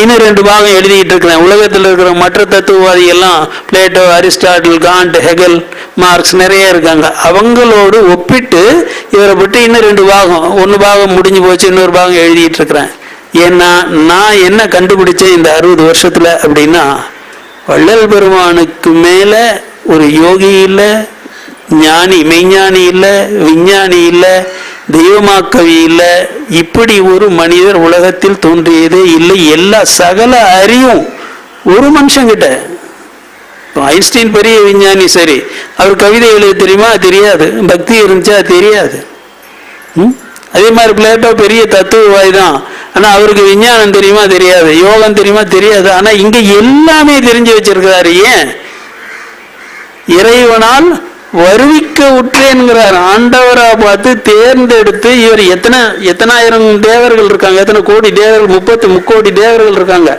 இன்னும் 2 பாகம் எழுதிட்டு இருக்கிறேன். உலகத்தில் இருக்கிற மற்ற தத்துவவாதி எல்லாம் Plato, Aristotle, Kant, Hegel, Marx நிறைய இருக்காங்க. அவங்களோடு ஒப்பிட்டு இவரை பற்றி இன்னும் 2 பாகம், 1 பாகம் முடிஞ்சு போச்சு, இன்னொரு பாகம் எழுதிட்டு இருக்கிறேன். ஏன்னா நான் என்ன கண்டுபிடிச்சேன் இந்த 60 வருஷத்துல அப்படின்னா, வள்ளல் பெருமானுக்கு மேல ஒரு யோகி இல்லை, ஞானி மெய்ஞானி இல்லை, விஞ்ஞானி இல்லை, தெய்வமாக்கவி இல்லை. இப்படி ஒரு மனிதர் உலகத்தில் தோன்றியதே இல்லை. எல்லா சகல அறிவும் ஒரு மனுஷங்கிட்ட. ஐன்ஸ்டீன் பெரிய விஞ்ஞானி, சரி, அவர் கவிதை எழுத தெரியுமா? தெரியாது. பக்தி இருந்துச்சா? தெரியாது. அதே மாதிரி பிளேட்டோ பெரிய தத்துவவாதி தான். ஆனா அவருக்கு விஞ்ஞானம் தெரியுமா தெரியாது, யோகம் தெரியுமா தெரியாது. ஆனா இங்க எல்லாமே தெரிஞ்சு வச்சிருக்கிறாரு. ஏன்? இறைவனால் வருவிக்க உற்றேன்கிறார். ஆண்டவரா பார்த்து தேர்ந்தெடுத்து, இவர் எத்தனாயிரம் தேவர்கள் இருக்காங்க, எத்தனை கோடி தேவர்கள், 30 முக்கோடி தேவர்கள் இருக்காங்க.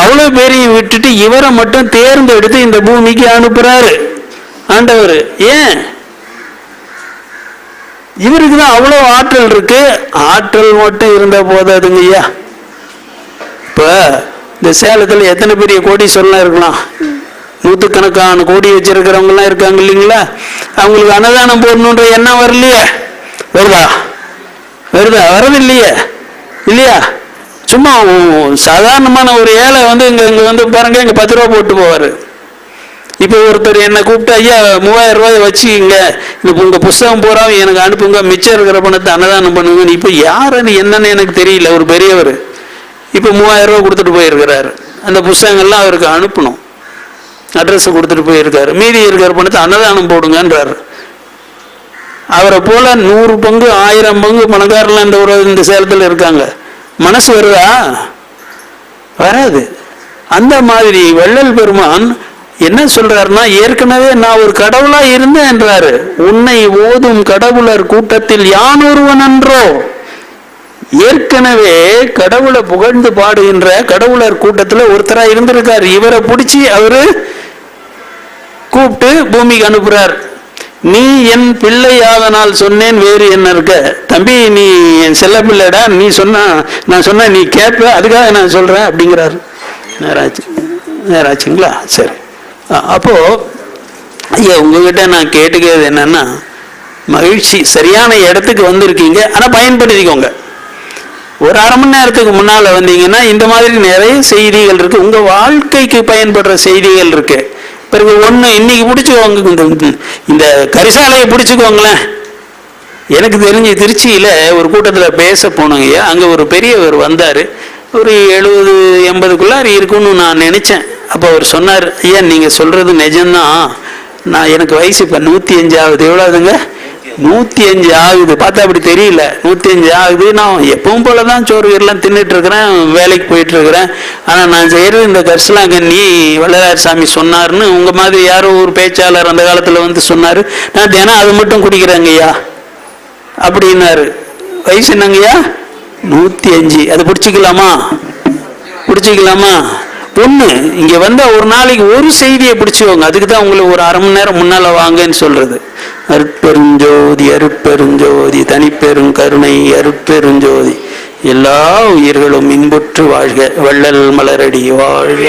அவ்வளவு பேரையும் விட்டுட்டு இவரை மட்டும் தேர்ந்தெடுத்து இந்த பூமிக்கு அனுப்புறாரு ஆண்டவர். ஏன்? இவருக்கு தான் அவ்வளவு ஆற்றல் இருக்கு. ஆற்றல் மட்டும் இருந்த போதாதுங்க ஐயா. இப்ப இந்த சேலத்துல எத்தனை பெரிய கோடீஸ்வரலாம் இருக்கலாம், நூற்றுக்கணக்கான கோடி வச்சிருக்கிறவங்க எல்லாம் இருக்காங்க இல்லைங்களா? அவங்களுக்கு அன்னதானம் போடணுன்ற எண்ணம் வரலையே? வருதா? வரது இல்லையே? இல்லையா? சும்மா சாதாரணமான ஒரு ஏழை வந்து இங்க வந்து பாருங்க, இங்க 10 ரூபா போட்டு போவாரு. இப்போ ஒருத்தர் என்னை கூப்பிட்டு, ஐயா 3000 ரூபாய் வச்சுக்கிங்க, உங்க புஸ்தகம் போறாம எனக்கு அனுப்புங்க, மிச்சம் இருக்கிற பணத்தை அன்னதானம் பண்ணுங்க. இப்போ யாருன்னு என்னன்னு எனக்கு தெரியல, ஒரு பெரியவர் இப்போ 3000 ரூபாய் கொடுத்துட்டு போயிருக்கிறாரு. அந்த புஸ்தகங்கள்லாம் அவருக்கு அனுப்பணும், அட்ரஸ் கொடுத்துட்டு போயிருக்காரு. மீதி இருக்கிற பணத்தை அன்னதானம் போடுங்கன்றாரு. அவரை போல 100 பங்கு 1000 பங்கு பணக்காரலாம் இந்த சேலத்தில் இருக்காங்க. மனசு வருதா? வராது. அந்த மாதிரி வள்ளல் பெருமான் என்ன சொல்றாருன்னா, ஏற்கனவே நான் ஒரு கடவுளா இருந்தேன் என்றாரு. உன்னை ஓதும் கடவுளர் கூட்டத்தில் யான் ஒருவன் என்றோ. ஏற்கனவே கடவுளை புகழ்ந்து பாடுகின்ற கடவுளர் கூட்டத்துல ஒருத்தரா இருந்திருக்காரு. இவரை பிடிச்சி அவரு கூப்பிட்டு பூமிக்கு அனுப்புறார். நீ என் பிள்ளையாதனால் சொன்னேன், வேறு என்ன இருக்க தம்பி, நீ என் செல்ல பிள்ளைடா, நீ சொன்ன நான் சொன்ன நீ கேட்ப, அதுக்காக நான் சொல்றேன் அப்படிங்கிறாரு. நேராச்சுங்களா? சரி. அப்போ ஐயா உங்ககிட்ட நான் கேட்டுக்கிறது என்னன்னா, மகிழ்ச்சி, சரியான இடத்துக்கு வந்திருக்கீங்க, ஆனா பயன்படுத்திக்கோங்க. ஒரு அரை மணி நேரத்துக்கு முன்னால வந்தீங்கன்னா இந்த மாதிரி நிறைய செய்திகள் இருக்கு, உங்க வாழ்க்கைக்கு பயன்படுற செய்திகள் இருக்கு. பிறகு ஒண்ணு இன்னைக்கு பிடிச்சுக்கோங்க, இந்த கரிசாலையை பிடிச்சுக்கோங்களேன். எனக்கு தெரிஞ்சு திருச்சியில ஒரு கூட்டத்துல பேச போனோங்க. அங்க ஒரு பெரியவர் வந்தாரு, ஒரு 70-80க்குள்ளார இருக்குன்னு நான் நினைச்சேன். அப்போ அவர் சொன்னார், ஐயா நீங்க சொல்றது நிஜம்தான், நான் எனக்கு வயசு இப்ப 105 ஆகுது. எவ்வளவுதுங்க? 105 ஆகுது. பார்த்தா அப்படி தெரியல, 105 ஆகுது. நான் எப்பவும் போலதான் சோறு எல்லாம் தின்னுட்டு இருக்கிறேன், வேலைக்கு போயிட்டு இருக்கிறேன். ஆனா நான் செய்யறது இந்த கரிசலாங்கண்ணி வள்ளலார் சாமி சொன்னாருன்னு உங்க மாதிரி யாரோ ஒரு பேச்சாளர் அந்த காலத்துல வந்து சொன்னாரு. நான் தினம் அது மட்டும் குடிக்கிறேங்க ஐயா அப்படின்னாரு. வயசு என்னங்கய்யா? 105. அதை பிடிச்சிக்கலாமா? ஒண்ணு இங்க வந்தா ஒரு நாளைக்கு ஒரு செய்தியை பிடிச்சுக்கோங்க. அதுக்கு தான் உங்களை ஒரு அரை மணி நேரம் முன்னால வாங்கன்னு சொல்றது. அருட்பெருஞ்சோதி அருட்பெருஞ்சோதி தனிப்பெரும் கருணை அருட்பெருஞ்சோதி. எல்லா உயிர்களும் இன்புற்று வாழ்க. வள்ளல் மலரடி வாழ்க.